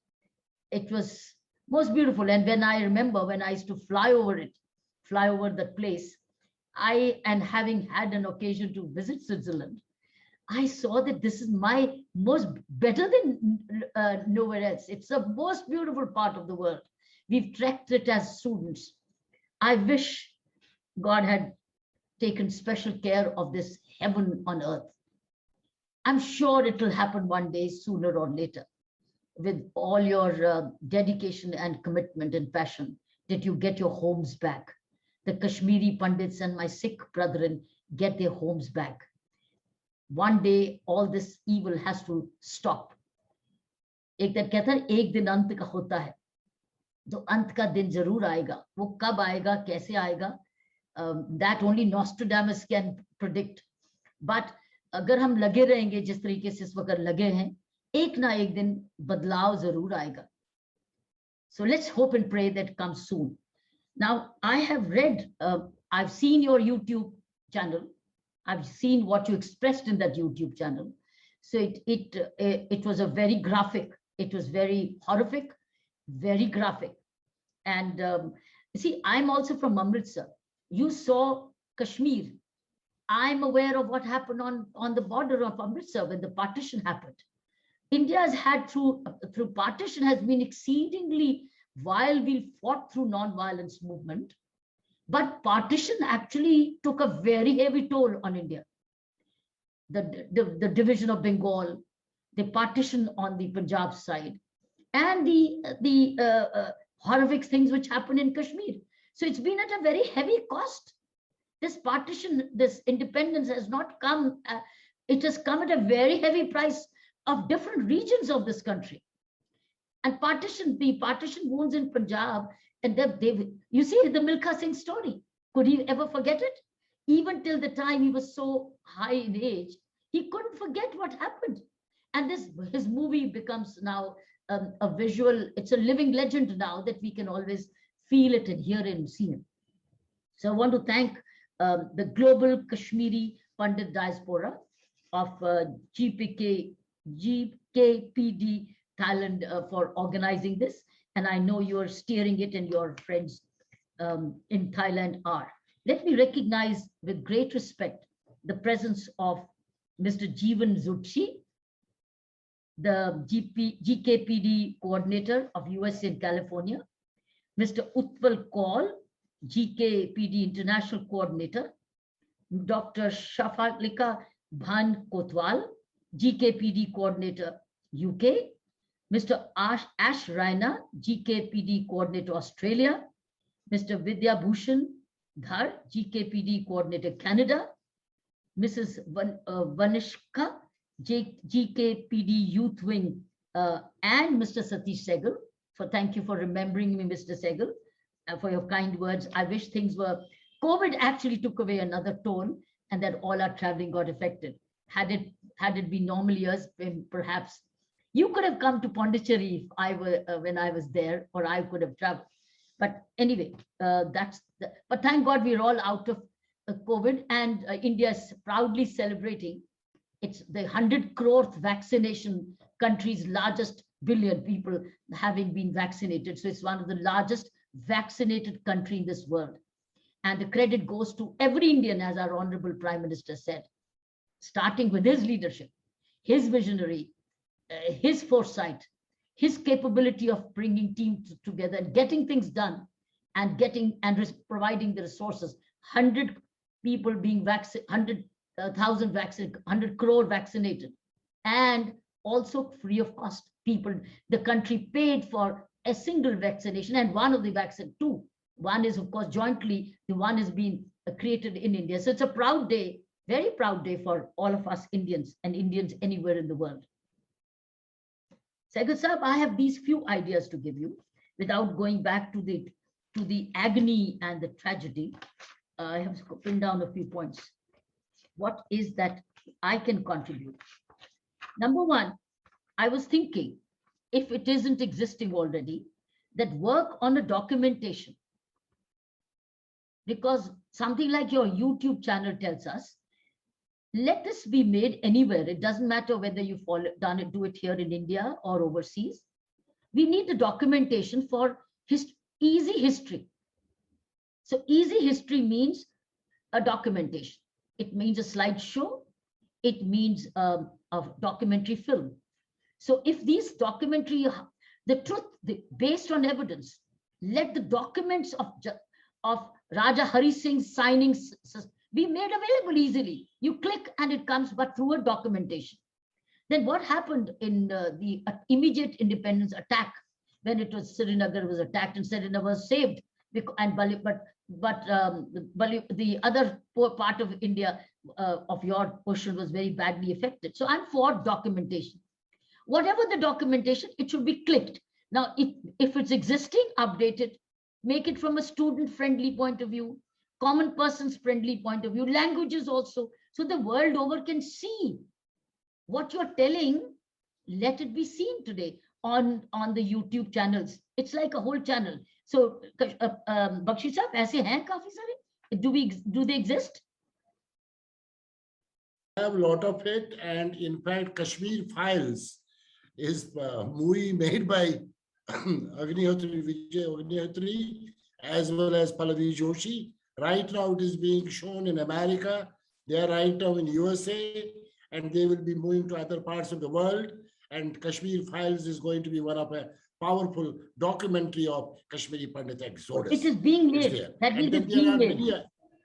It was most beautiful. And when I remember when I used to fly over that place, and having had an occasion to visit Switzerland, I saw that this is my most better than nowhere else. It's the most beautiful part of the world. We've trekked it as students. I wish God had taken special care of this heaven on earth. I'm sure it will happen one day, sooner or later, with all your dedication and commitment and passion, that you get your homes back. The Kashmiri Pandits and my Sikh brethren get their homes back. One day, all this evil has to stop. एक दिन कहता है एक दिन अंत का होता है, तो अंत का दिन जरूर आएगा. वो कब आएगा, कैसे आएगा, that only Nostradamus can predict. But अगर हम लगे रहेंगे जिस तरीके से इस वक्त लगे हैं, एक ना एक दिन बदलाव जरूर आएगा. So let's hope and pray that comes soon. Now, I have read, I've seen your YouTube channel. I've seen what you expressed in that YouTube channel. So it was a very graphic. It was very horrific, very graphic. And see, I'm also from Amritsar. You saw Kashmir. I'm aware of what happened on the border of Amritsar when the partition happened. India has had through partition has been exceedingly, while we fought through non-violence movement, but partition actually took a very heavy toll on India. The division of Bengal, the partition on the Punjab side, and the horrific things which happened in Kashmir. So it's been at a very heavy cost. This partition, this independence has not come, it has come at a very heavy price of different regions of this country. And the partition wounds in Punjab, and you see the Milkha Singh story. Could he ever forget it? Even till the time he was so high in age, he couldn't forget what happened. And his movie becomes now a visual, it's a living legend now that we can always feel it and hear it and see it. So I want to thank the global Kashmiri Pandit diaspora of GKPD Thailand for organizing this. And I know you're steering it and your friends in Thailand are. Let me recognize with great respect the presence of Mr. Jeevan Zutshi, the GKPD coordinator of US and California, Mr. Utpal Kaul, GKPD international coordinator, Dr. Shafalika Bhan Kotwal, GKPD coordinator UK, Mr. Ash Raina, GKPD coordinator Australia, Mr. Vidya Bhushan Dhar, GKPD coordinator Canada, Mrs. Vanishka, GKPD Youth Wing, and Mr. Satish Sehgal. Thank you for remembering me, Mr. Sehgal, for your kind words. I wish things were, COVID actually took away another toll and that all our traveling got affected. Had it been normal years, perhaps you could have come to Pondicherry if when I was there, or I could have traveled. But anyway, but thank God we're all out of COVID, and India is proudly celebrating. It's the 100 crore vaccination country's largest billion people having been vaccinated. So it's one of the largest vaccinated country in this world. And the credit goes to every Indian, as our Honorable Prime Minister said, starting with his leadership, his visionary, his foresight, his capability of bringing teams together and getting things done, and providing the resources. 100 people being vaccinated, 100,000 vaccinated, 100 crore vaccinated, and also free of cost. The country paid for a single vaccination, and one of the vaccine, two. One is, of course, jointly, the one has been created in India. So it's a proud day, very proud day for all of us Indians and Indians anywhere in the world. Sehgal Sahab, I have these few ideas to give you without going back to the agony and the tragedy. I have pinned down a few points. What is that I can contribute? Number one, I was thinking, if it isn't existing already, that work on a documentation. Because something like your YouTube channel tells us, let this be made anywhere. It doesn't matter whether you do it here in India or overseas. We need the documentation for easy history. So easy history means a documentation. It means a slideshow. It means a documentary film. So if these documentary, the truth, based on evidence, let the documents of Raja Hari Singh's signings be made available easily. You click and it comes, but through a documentation. Then what happened in the immediate independence attack, when it was Srinagar was attacked and Srinagar was saved, and the other part of India of your portion was very badly affected. So I'm for documentation. Whatever the documentation, it should be clicked. Now, if it's existing, update it, make it from a student-friendly point of view, common person's friendly point of view, languages also, so the world over can see what you're telling. Let it be seen today on the YouTube channels. It's like a whole channel. So, Bakshi Sahab, aise hain kafi sare? Do they exist? I have a lot of it, and in fact, Kashmir Files is a movie made by Vijay Agnihotri as well as Pallavi Joshi. Right now, it is being shown in America. They are right now in USA, and they will be moving to other parts of the world. And Kashmir Files is going to be one of a powerful documentary of Kashmiri Pandit exodus. It is being made. That means it's being made.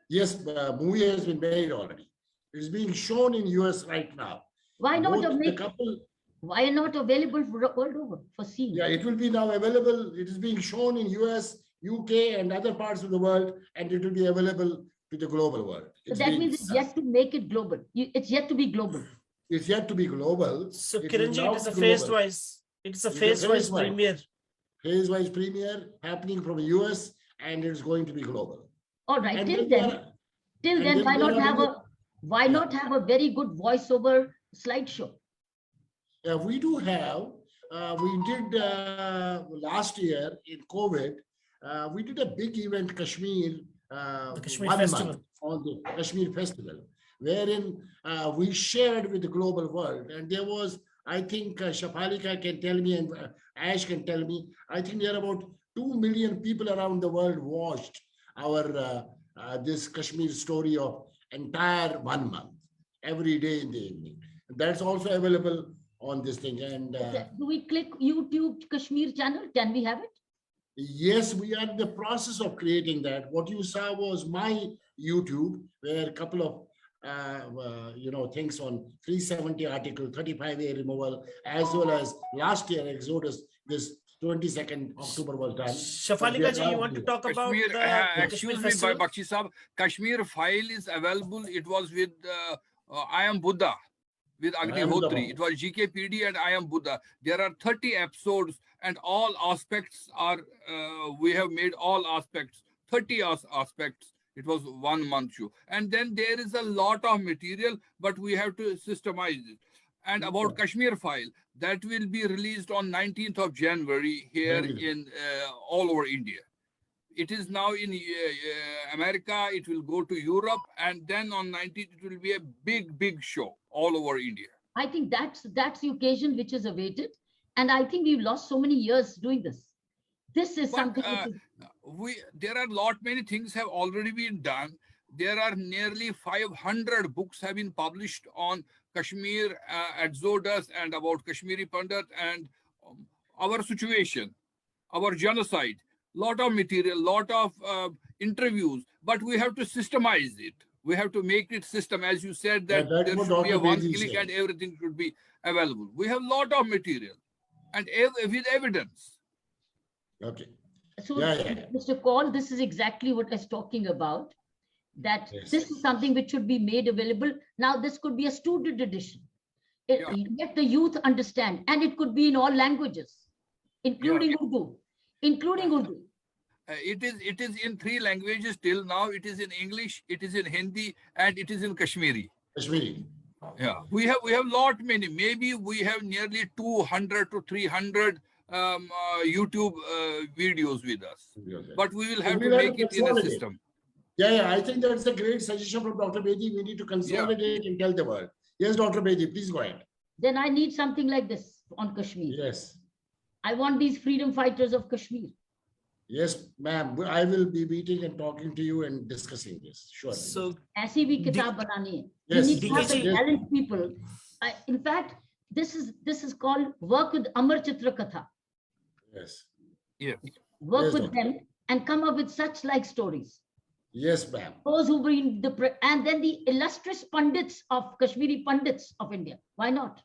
Yes, movie has been made already. It is being shown in US right now. Why not couple? Why not available for world over for seeing? Yeah, it will be now available. It is being shown in US, UK, and other parts of the world, and it will be available to the global world. So that means it's yet to make it global. It's yet to be global. It's yet to be global. So Kiranji, it is a phase-wise. It's a phase-wise premiere. Phase-wise premiere happening from the US, and it's going to be global. All right. Till then, why not have a very good voiceover slideshow? Yeah, we do have. We did last year in COVID. We did a big event, Kashmir, The Kashmir 1 Festival. month on the Kashmir Festival, wherein we shared with the global world. And there was, I think, Shafalika can tell me and Ash can tell me, I think there are about 2 million people around the world watched our this Kashmir story of entire 1 month, every day in the evening. That's also available on this thing. And do we click YouTube Kashmir channel? Can we have it? yes, we are in the process of creating that. What you saw was my YouTube, where a couple of things on 370 article, 35A removal, as well as last year Exodus, this 22nd October was done. Shafalika ji, you want to talk about Kashmir, the excuse Kashmir me, Festival? Bakshi Sahab, Kashmir File is available. It was with I Am Buddha, with Agnihotri. It was GKPD and I Am Buddha. There are 30 episodes, and all aspects are, we have made all aspects, 30 aspects. It was 1 month show. And then there is a lot of material, but we have to systemize it. And about Kashmir File, that will be released on 19th of January here in all over India. It is now in America, it will go to Europe, and then on 19th, it will be a big show all over India. I think that's the occasion which is awaited. And I think we've lost so many years doing this. This is something there are many things have already been done. There are nearly 500 books have been published on Kashmir exodus and about Kashmiri Pandit and our situation, our genocide. Lot of material, lot of interviews, but we have to systemize it. We have to make it system, as you said, that there should be a one click and everything should be available. We have lot of material and with evidence. Okay. So, Mr. Kaul, this is exactly what I was talking about, that this is something which should be made available. Now, this could be a student edition. Let the youth understand, and it could be in all languages, including Urdu. It is in 3 languages till now. It is in English, it is in Hindi, and it is in Kashmiri. Yeah, we have many. Maybe we have nearly 200 to 300 YouTube videos with us, but we will have to make it in a system. Yeah, I think that's a great suggestion from Dr. Bedi. We need to consolidate and tell the world. Yes, Dr. Bedi, please go ahead. Then I need something like this on Kashmir. Yes. I want these freedom fighters of Kashmir. Yes, ma'am. I will be meeting and talking to you and discussing this. Sure. So ऐसी भी किताब बनानी है. You Yes. need to have the DKG. talented people. In fact, this is called work with Amar Chitra Katha. Yes. Work Yes, with doctor. them and come up with such like stories. Yes, ma'am. Those who bring and then the illustrious Pandits of Kashmiri Pandits of India. Why not?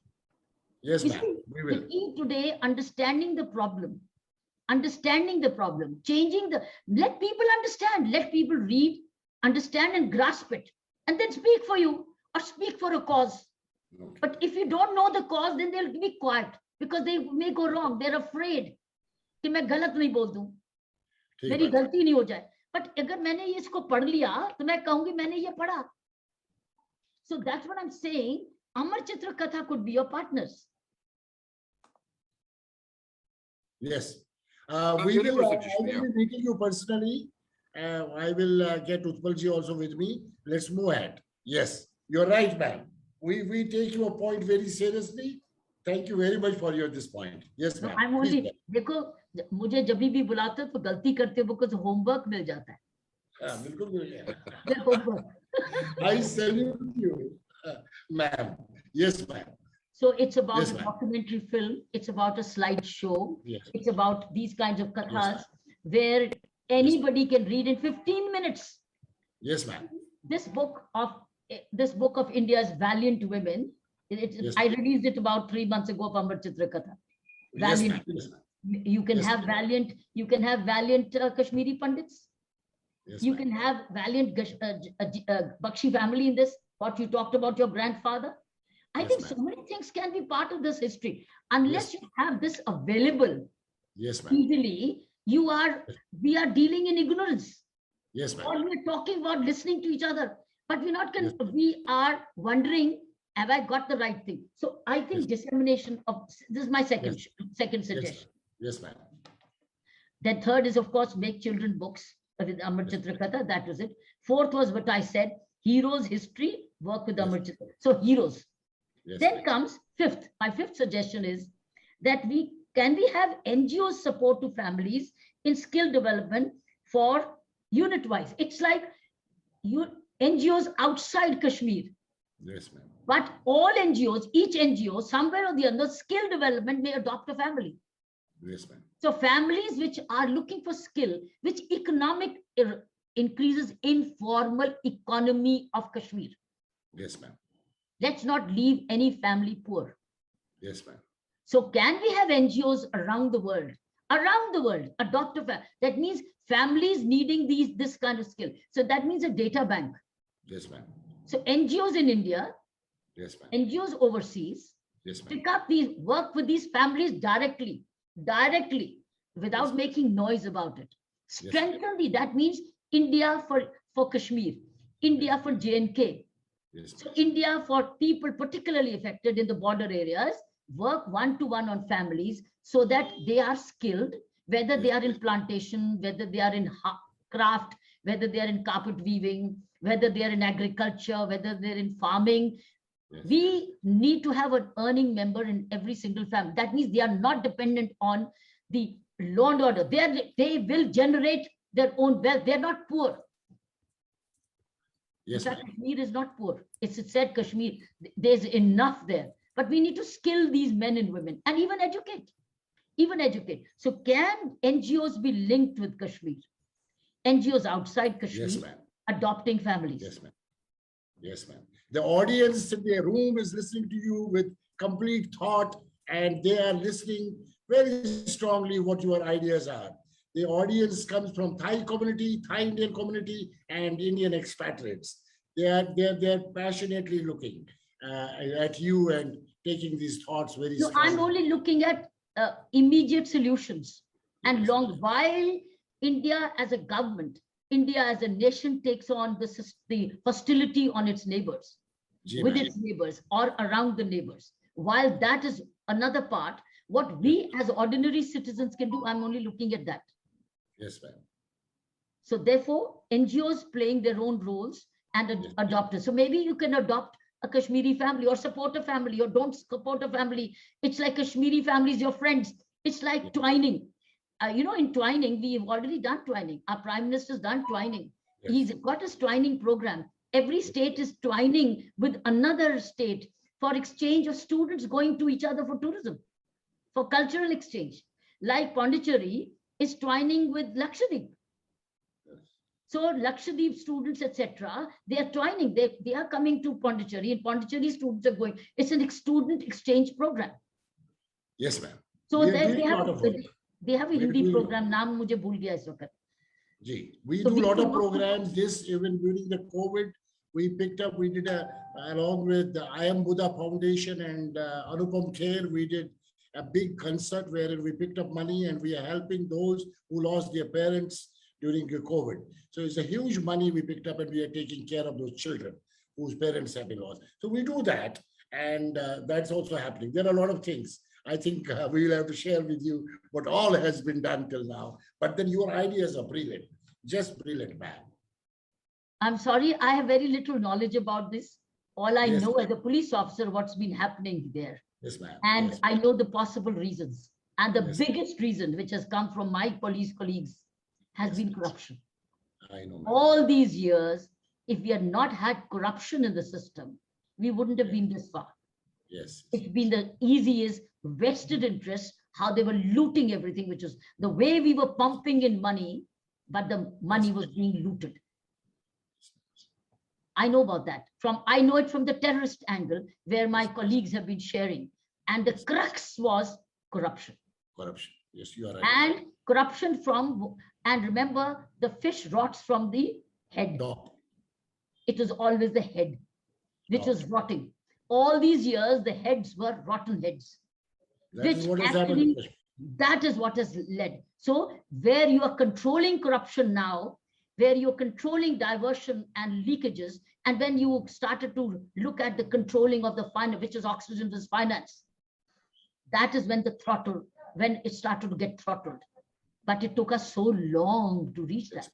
Yes, You ma'am. see, We the will. key today, understanding the problem, changing let people understand, let people read, understand and grasp it, and then speak for you or speak for a cause. Okay. But if you don't know the cause, then they'll be quiet because they may go wrong. They're afraid कि मैं गलत नहीं बोल दूं, ठीक मेरी बात है। गलती नहीं हो जाए. But अगर मैंने ये इसको पढ़ लिया तो मैं कहूंगी मैंने ये पढ़ा. So that's what I'm saying. Amar Chitra Katha could be your partners. Yes. Very I good will suggestion, be meeting you personally. I will get Utpalji also with me. Let's move ahead. Yes, you're right, ma'am. We take your point very seriously. Thank you very much for this point. Yes, No, ma'am. I'm Please, only ma'am. देखो मुझे जब भी बुलाते तो गलती करते हो because homework मिल जाता है. हाँ, बिल्कुल मिल गया। Their homework. I salute you, ma'am. Yes, ma'am. So it's about Yes, a ma'am. documentary film. It's about a slideshow. Yes. It's about these kinds of Yes, kathas where anybody can read in 15 minutes. Yes, ma'am. This book of India's valiant women. Yes, I released it about 3 months ago of Amar Chitra Katha. Yes, Valiant ma'am. women. Yes, ma'am. You can Yes, have ma'am. valiant Kashmiri Pandits. Yes, You ma'am. can have valiant Bakshi family in this. What you talked about your grandfather. I Yes, think ma'am. so many things can be part of this history. Unless Yes. you have this available Yes, ma'am. easily, we are dealing in ignorance. Yes, ma'am. Or we're talking about listening to each other, but we're not. Yes. We are wondering, have I got the right thing? So I think dissemination of this is my second suggestion. Yes, ma'am. Then third is, of course, make children books with Amar Chitra Katha. That was it. Fourth was what I said: heroes' history. Work with Amar Chitra. So heroes. Yes, Then ma'am. comes fifth. My fifth suggestion is that we have NGOs support to families in skill development for unit-wise. It's like NGOs outside Kashmir. Yes, ma'am. But all NGOs, each NGO, somewhere or the other, skill development may adopt a family. Yes, ma'am. So families which are looking for skill, which economic increases informal economy of Kashmir. Yes, ma'am. Let's not leave any family poor. Yes, ma'am. So can we have NGOs around the world adopt that means families needing this kind of skill. So that means a data bank. Yes, ma'am. So NGOs in India, Yes, ma'am. NGOs overseas, Yes, ma'am. pick up work with these families directly, without Yes. making noise about it. Yes. Strengthen that means India for Kashmir, India for J&K. Yes, So ma'am. India for people particularly affected in the border areas, work one-to-one on families so that they are skilled, whether they are in plantation, whether they are in craft, whether they are in carpet weaving, whether they are in agriculture, whether they're in farming. Yes. We need to have an earning member in every single family. That means they are not dependent on the law and order. They will generate their own wealth. They're not poor. Yes, In fact, ma'am. Kashmir is not poor. It's said Kashmir, there's enough there. But we need to skill these men and women and even educate. So can NGOs be linked with Kashmir? NGOs outside Kashmir Yes, ma'am. adopting families. Yes, ma'am. Yes, ma'am. The audience in their room is listening to you with complete thought, and they are listening very strongly what your ideas are. The audience comes from Thai community, Thai Indian community, and Indian expatriates. They're passionately looking at you and taking these thoughts very So strongly. I'm only looking at immediate solutions and long while India as a government, India as a nation takes on the hostility on its neighbors, with its neighbors or around the neighbors. While that is another part, what we as ordinary citizens can do, I'm only looking at that. Yes, ma'am. So therefore, NGOs playing their own roles and adopt it. So maybe you can adopt a Kashmiri family or support a family or don't support a family. It's like Kashmiri families, your friends. It's like twining. in twining, we've already done twining. Our Prime Minister's done twining. Yes. He's got his twining program. Every state is twining with another state for exchange of students going to each other for tourism, for cultural exchange. Like Pondicherry is twining with Lakshadweep. So Lakshadweep students, etc., they are twining. They are coming to Pondicherry, and Pondicherry students are going. It's a student exchange program. Yes, ma'am. So We are they doing a lot have of work. they have a We are Hindi doing- program. Naam mujhe bhul gaya is waqt. Gee, we So do we a lot do of not- programs. This even during the COVID, we picked up. We did along with the I Am Buddha Foundation and Anupam Kher. We did a big concert wherein we picked up money and we are helping those who lost their parents during the COVID. So it's a huge money we picked up, and we are taking care of those children whose parents have been lost. So we do that, and that's also happening. There are a lot of things. I think we will have to share with you what all has been done till now. But then your ideas are brilliant, just brilliant, man. I'm sorry, I have very little knowledge about this. All I Yes, know ma'am. as a police officer, what's been happening there. Yes, ma'am. And Yes, I know the possible reasons. And the Yes. biggest reason, which has come from my police colleagues, has Yes, been yes. corruption. I know, ma'am. All these years, if we had not had corruption in the system, we wouldn't have been this far. Yes. It's been the easiest vested interest, how they were looting everything, which is the way we were pumping in money, but the money was being looted. I know about that. I know it from the terrorist angle, where my colleagues have been sharing. And the crux was corruption. Corruption. Yes, you are right. And corruption and remember, the fish rots from the head. Dog. It was always the head, which was rotting. All these years, the heads were rotten heads. That is Which what has actually, happened. that is what has led. So where you are controlling corruption now, where you're controlling diversion and leakages, and when you started to look at the controlling of the finance, which is oxygen was finance, that is when when it started to get throttled. But it took us so long to reach that.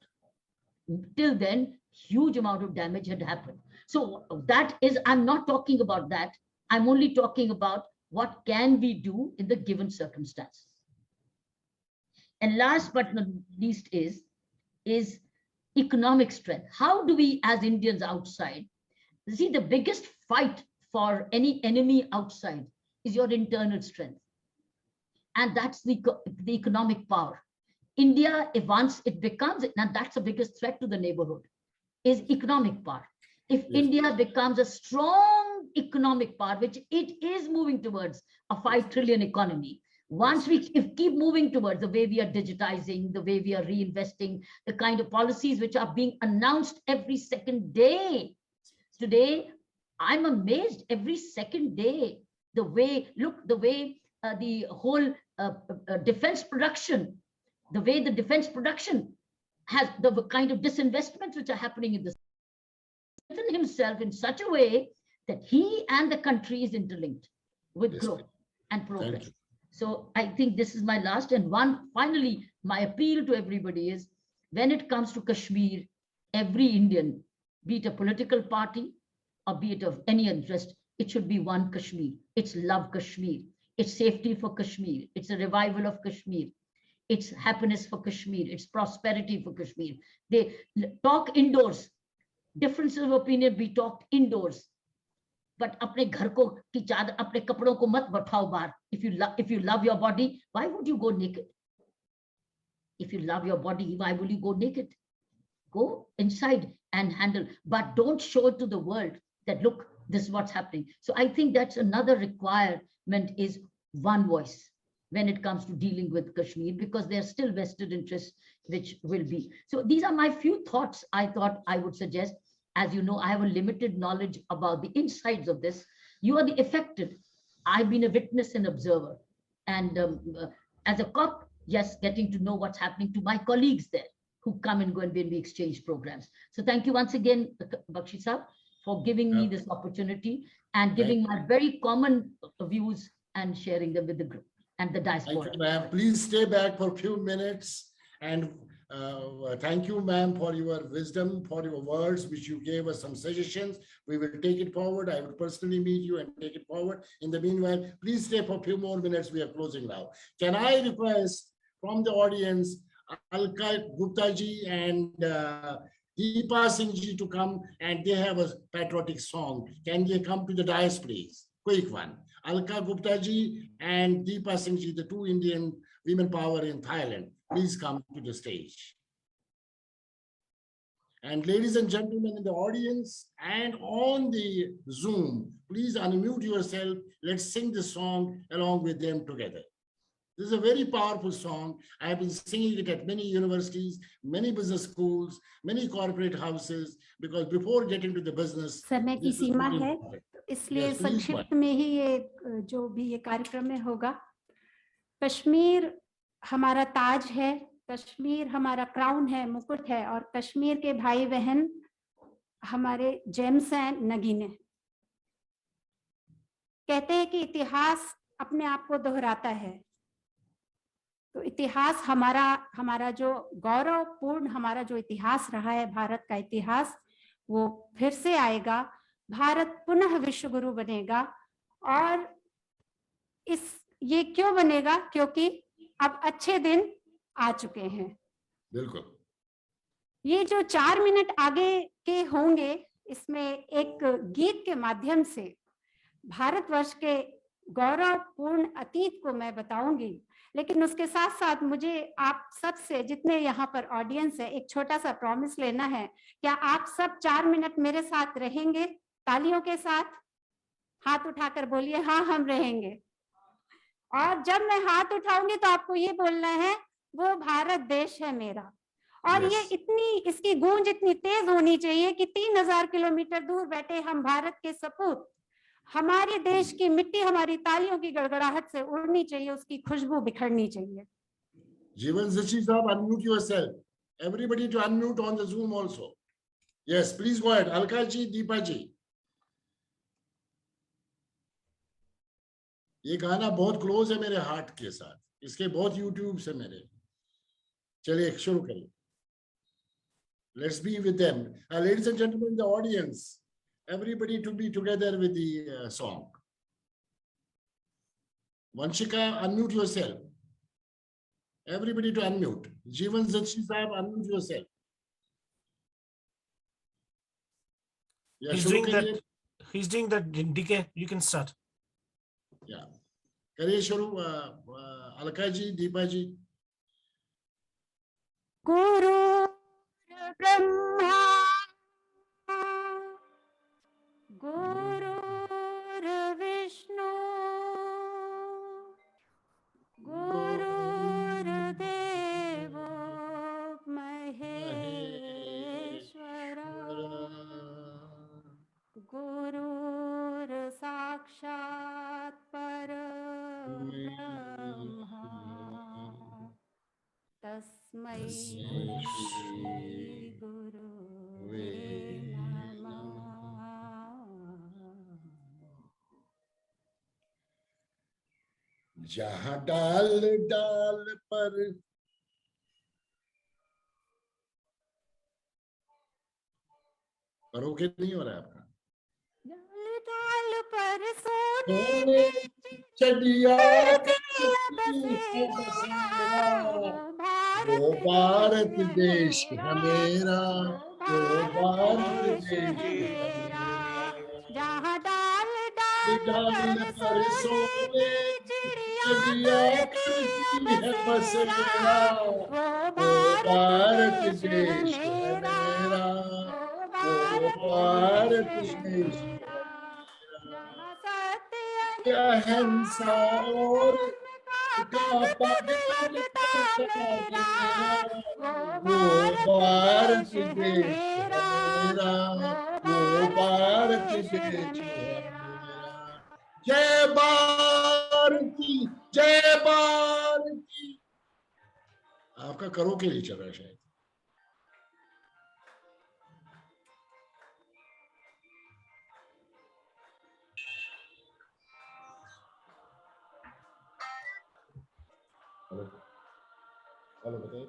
Till then, huge amount of damage had happened. So that is, I'm not talking about that. I'm only talking about what can we do in the given circumstances. And last but not least is economic strength. How do we, as Indians outside, see the biggest fight for any enemy outside is your internal strength. And that's the economic power. India, once it becomes, and that's the biggest threat to the neighborhood, is economic power. If India becomes a strong economic power, which it is moving towards a 5 trillion economy, once we keep moving towards the way we are digitizing, the way we are reinvesting, the kind of policies which are being announced every second day. Today, I'm amazed every second day, the way the whole defense production, the way the defense production has the kind of disinvestments which are happening in this. Himself in such a way that he and the country is interlinked with growth and progress. So I think this is my last and finally, my appeal to everybody is when it comes to Kashmir, every Indian, be it a political party or be it of any interest, it should be one Kashmir. It's love Kashmir. It's safety for Kashmir. It's a revival of Kashmir. It's happiness for Kashmir. It's prosperity for Kashmir. They talk indoors. Differences of opinion be talked indoors. But apne ghar ko ki chadar, apne kapdon ko mat bathao bahar. If you love your body, why would you go naked? If you love your body, why will you go naked? Go inside and handle, but don't show it to the world that look, this is what's happening. So I think that's another requirement is one voice when it comes to dealing with Kashmir, because there are still vested interests which will be. So these are my few thoughts I thought I would suggest. As you know, I have a limited knowledge about the insides of this. You are the affected. I've been a witness and observer. And as a cop, yes, getting to know what's happening to my colleagues there who come and go and when we exchange programs. So thank you once again, Bakshi Saab, for giving me this opportunity and giving my very common views and sharing them with the group and the diaspora. Thank you, ma'am. Please stay back for a few minutes. And thank you, ma'am, for your wisdom, for your words, which you gave us some suggestions. We will take it forward. I will personally meet you and take it forward. In the meanwhile, please stay for a few more minutes. We are closing now. Can I request from the audience, Alka Gupta ji and Deepa Singh ji to come, and they have a patriotic song. Can they come to the dais, please? Quick one. Alka Gupta ji and Deepa Singh ji, the two Indian women power in Thailand, please come to the stage. And ladies and gentlemen in the audience and on the Zoom, please unmute yourself. Let's sing the song along with them together. This is a very powerful song. I have been singing it at many universities, many business schools, many corporate houses, because before getting to the business, समय की this is Seema very है, important. इसलिए Yes, please, संक्षिप्त में ही ये जो भी ये कार्यक्रम में होगा। कश्मीर हमारा ताज है, कश्मीर हमारा क्राउन है, मुकुट है, और कश्मीर के भाई बहन हमारे जेम्स हैं, नगीने। कहते हैं कि इतिहास अपने आप को दोहराता है, तो इतिहास हमारा जो गौरवपूर्ण हमारा जो इतिहास रहा है, भारत का इतिहास, वो फिर से आएगा। भारत पुनः विश्व गुरु बनेगा। और ये क्यों बनेगा? क्योंकि अब अच्छे दिन आ चुके हैं। बिल्कुल। ये जो 4 मिनट आगे के होंगे, इसमें एक गीत के माध्यम से भारतवर्ष के गौरवपूर्ण अतीत को मैं बताऊंगी, लेकिन उसके साथ साथ मुझे आप सब से, जितने यहाँ पर ऑडियंस है, एक छोटा सा प्रॉमिस लेना है। क्या आप सब 4 मिनट मेरे साथ रहेंगे? तालियों के साथ हाथ उठाकर बोलिए, हाँ हम रहेंगे। और जब मैं हाथ उठाऊंगी तो आपको ये बोलना है, वो भारत देश है मेरा। और ये इसकी गूंज इतनी तेज होनी चाहिए कि 3000 किलोमीटर दूर बैठे हम भारत के सपूत, हमारे देश की मिट्टी हमारी तालियों की गड़गड़ाहट से उड़नी चाहिए, उसकी खुशबू बिखरनी चाहिए। Jeevan Zachi saab, unmute yourself. Everybody to unmute on the Zoom also. Yes, please go ahead. Alka ji, Deepa ji. ये गाना बहुत क्लोज है मेरे हार्ट के साथ, इसके बहुत यूट्यूब से मेरे। चलिए शुरू करिए। Let's be with them. Ladies and gentlemen in the audience, everybody to be together with the song. Vanshika, unmute yourself. Everybody to unmute. Jeevan Zachi Sahab, unmute yourself. Yeah, He's doing that, DK, you can start. Yeah. करिए शुरू। अलका जी, दीपा जी। गुरु ब्रह्मा गुरु विष्णु गुरुर्देवो महेश्वरा गुरुर साक्षात् परब्रह्मा तस्मै श्री गुरुवे नमः। जहाँ डाल डाल पर करोगे नहीं हो रहा है आपका? डाल डाल पर सोने चढ़िया वो भारत देश है मेरा, वो भारत देश है मेरा। जहाँ डाल डाल पर सोने चिड़िया करती है बसेरा, वो भारत देश है मेरा, वो भारत देश है मेरा। अहिंसा और का पद वो भारत देश है मेरा, वो भारत देश है मेरा। जय भारती, जय भारती। आपका करो के लिए चल रहा है शायद। हेलो बताइए।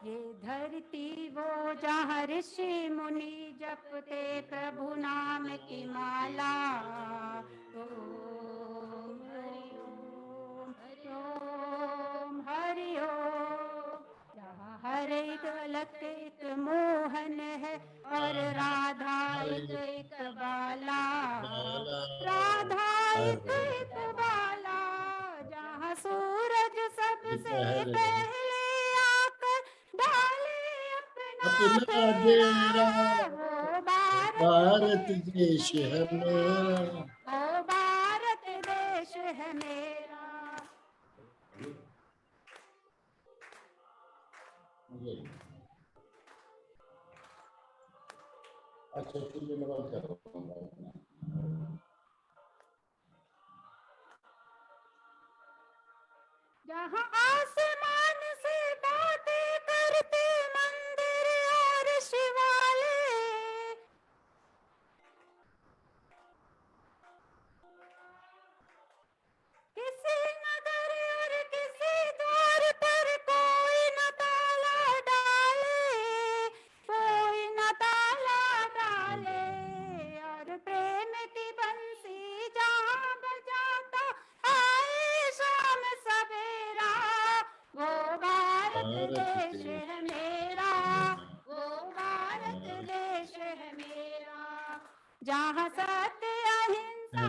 ये धरती वो जहाँ ऋषि मुनि जपते प्रभु नाम की माला। ओम हरि ओम, ओम प्रीत वाला, जहाँ सूरज सबसे पहले आकर डाले अपना डेरा, भारत देश है मेरा। ओ भारत देश है मेरा। अच्छा ठीक है, मैं बात कर रहा हूँ। जहाँ आसमान से बातें करते मंदिर और शिवालय, किसी नगर और किसी द्वार पर कोई न ताला डाले, कोई न ताला डाले, और प्रेम की बंसी जहाँ बजाता आए शाम सवेरा, वो भारत देश है मेरा, वो भारत देश है मेरा। जहाँ सत्य अहिंसा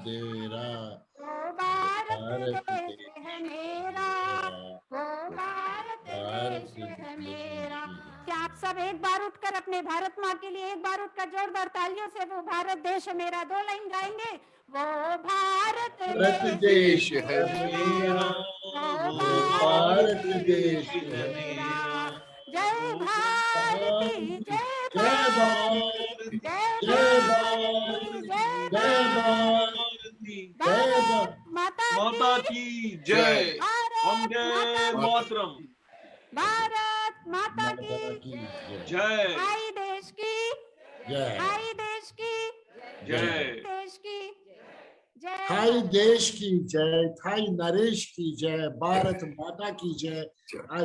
डेरा, वो भारत देश है मेरा, वो भारत देश है मेरा। क्या आप सब एक बार उठकर अपने भारत माँ के लिए एक बार उठकर जोरदार तालियों से वो भारत देश है मेरा 2 लाइन गाएंगे? वो भारत देश है मेरा, वो भारत देश है मेरा। जय भारती, जय जय भारती, भारत, जय जय भारती, भारत, जय जय भारत, भारती। जय भारत माता माता की, की जय। भारत वंदे माता मातरम। भारत माता माता की की जय। जय भाई देश की, जय। भाई देश की, जय। देश की जय। थाई देश की जय, थाई नरेश की जय, भारत माता की जय.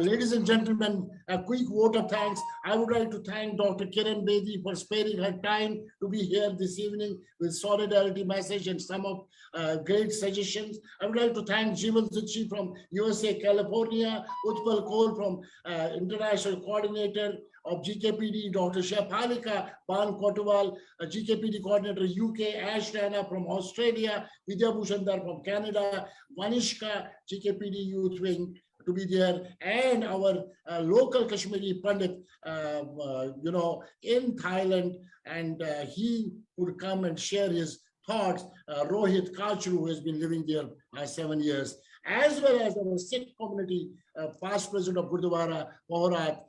Ladies and gentlemen, a quick vote of thanks. I would like to thank Dr. Kiran Bedi for sparing her time to be here this evening with solidarity message and some of great suggestions. I would like to thank Jivan Zuchi from USA, California, Utpal Kaul from International Coordinator of GKPD, Dr. Shephalika Ban Kotwal, GKPD Coordinator UK, Ash Rana from Australia, Vidya Bhushandar from Canada, Vanishka, GKPD Youth Wing, to be there, and our local Kashmiri Pandit, in Thailand, and he would come and share his thoughts. Rohit Kachru, who has been living there 7 years, as well as our Sikh community, past president of Gurdwara, Moharat,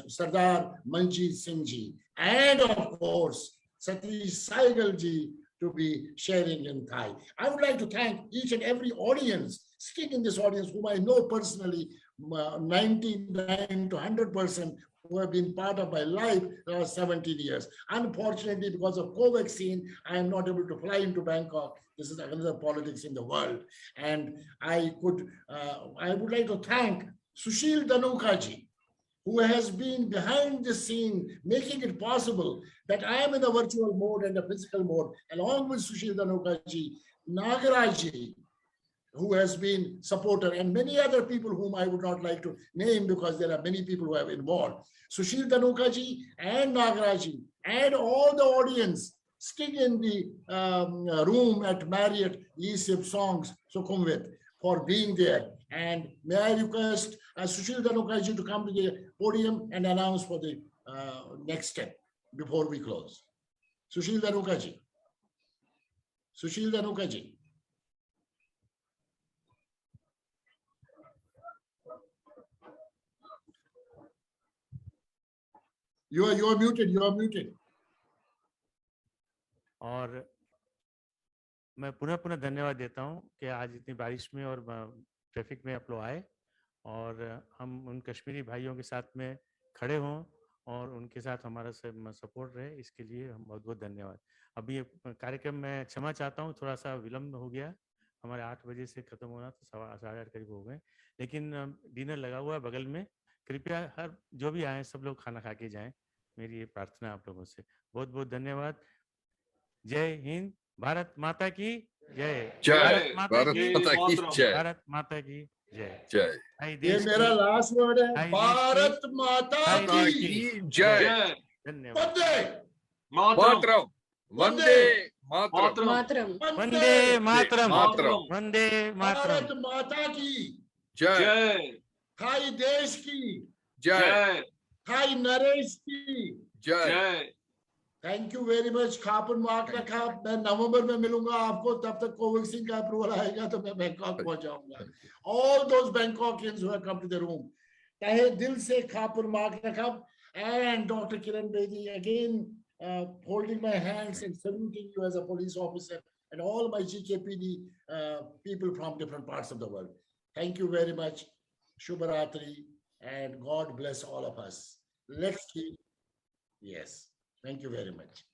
Sardar Manjeet Singh ji, and of course, Satish Saigal ji, to be sharing in Thai. I would like to thank each and every audience, sitting in this audience, whom I know personally, 99 to 100%, who have been part of my life 17 years. Unfortunately, because of Covaxin, I am not able to fly into Bangkok. This is another politics in the world. And I would like to thank Sushil Dhanuka ji, who has been behind the scene, making it possible that I am in the virtual mode and the physical mode, along with Sushil Dhanuka ji, Nagaraj ji, who has been supporter, and many other people whom I would not like to name because there are many people who have involved. Sushil Dhanuka ji and Nagaraj ji and all the audience sitting in the room at Marriott Yisip Songs Sukhumvit for being there. And may I request Sushil Dhanuka ji to come to the podium and announce for the next step before we close. Sushil Dhanuka ji. Sushil Dhanuka ji. You are muted. You are muted. और मैं पुनः धन्यवाद देता हूं कि आज इतनी बारिश में और ट्रैफिक में आप लोग आए और हम उन कश्मीरी भाइयों के साथ में खड़े हों और उनके साथ हमारा सपोर्ट रहे, इसके लिए हम बहुत बहुत धन्यवाद। अभी ये कार्यक्रम में क्षमा चाहता हूं, थोड़ा सा विलम्ब हो गया, हमारे 8 बजे से खत्म होना तो 8:15 करीब हो गए, लेकिन डिनर लगा हुआ है बगल में, कृपया हर जो भी आए सब लोग खाना खा के जाएं, मेरी ये प्रार्थना आप लोगों से। बहुत बहुत धन्यवाद। जय हिंद, भारत माता की जय। जय भारत माता की जय। भारत माता की जय। जय। ये मेरा लास्ट वर्ड है, भारत माता की जय। धन्यवाद। Matram. Vande Matram. Matram. Vande Mataram. Matram. Vande Mataram. Bharat माता की Jai. Jai. थाई देश की Jai. Jai. थाई नरेश की Jai. Jai. Thank you very much खापुन माकड़ा खाप मैं नवंबर में मिलूंगा आपको तब तक कोवैक्सीन का अप्रूवल आएगा तो मैं बैंकॉक पहुंच जाऊंगा all those Bangkokians who have come to the room तहे दिल से खापुन माकड़ा खाप and Dr. Kiran Bedi again holding my hands and saluting you as a police officer and all my GKPD people from different parts of the world. Thank you very much. Shubharatri and God bless all of us. Let's keep, yes. Thank you very much.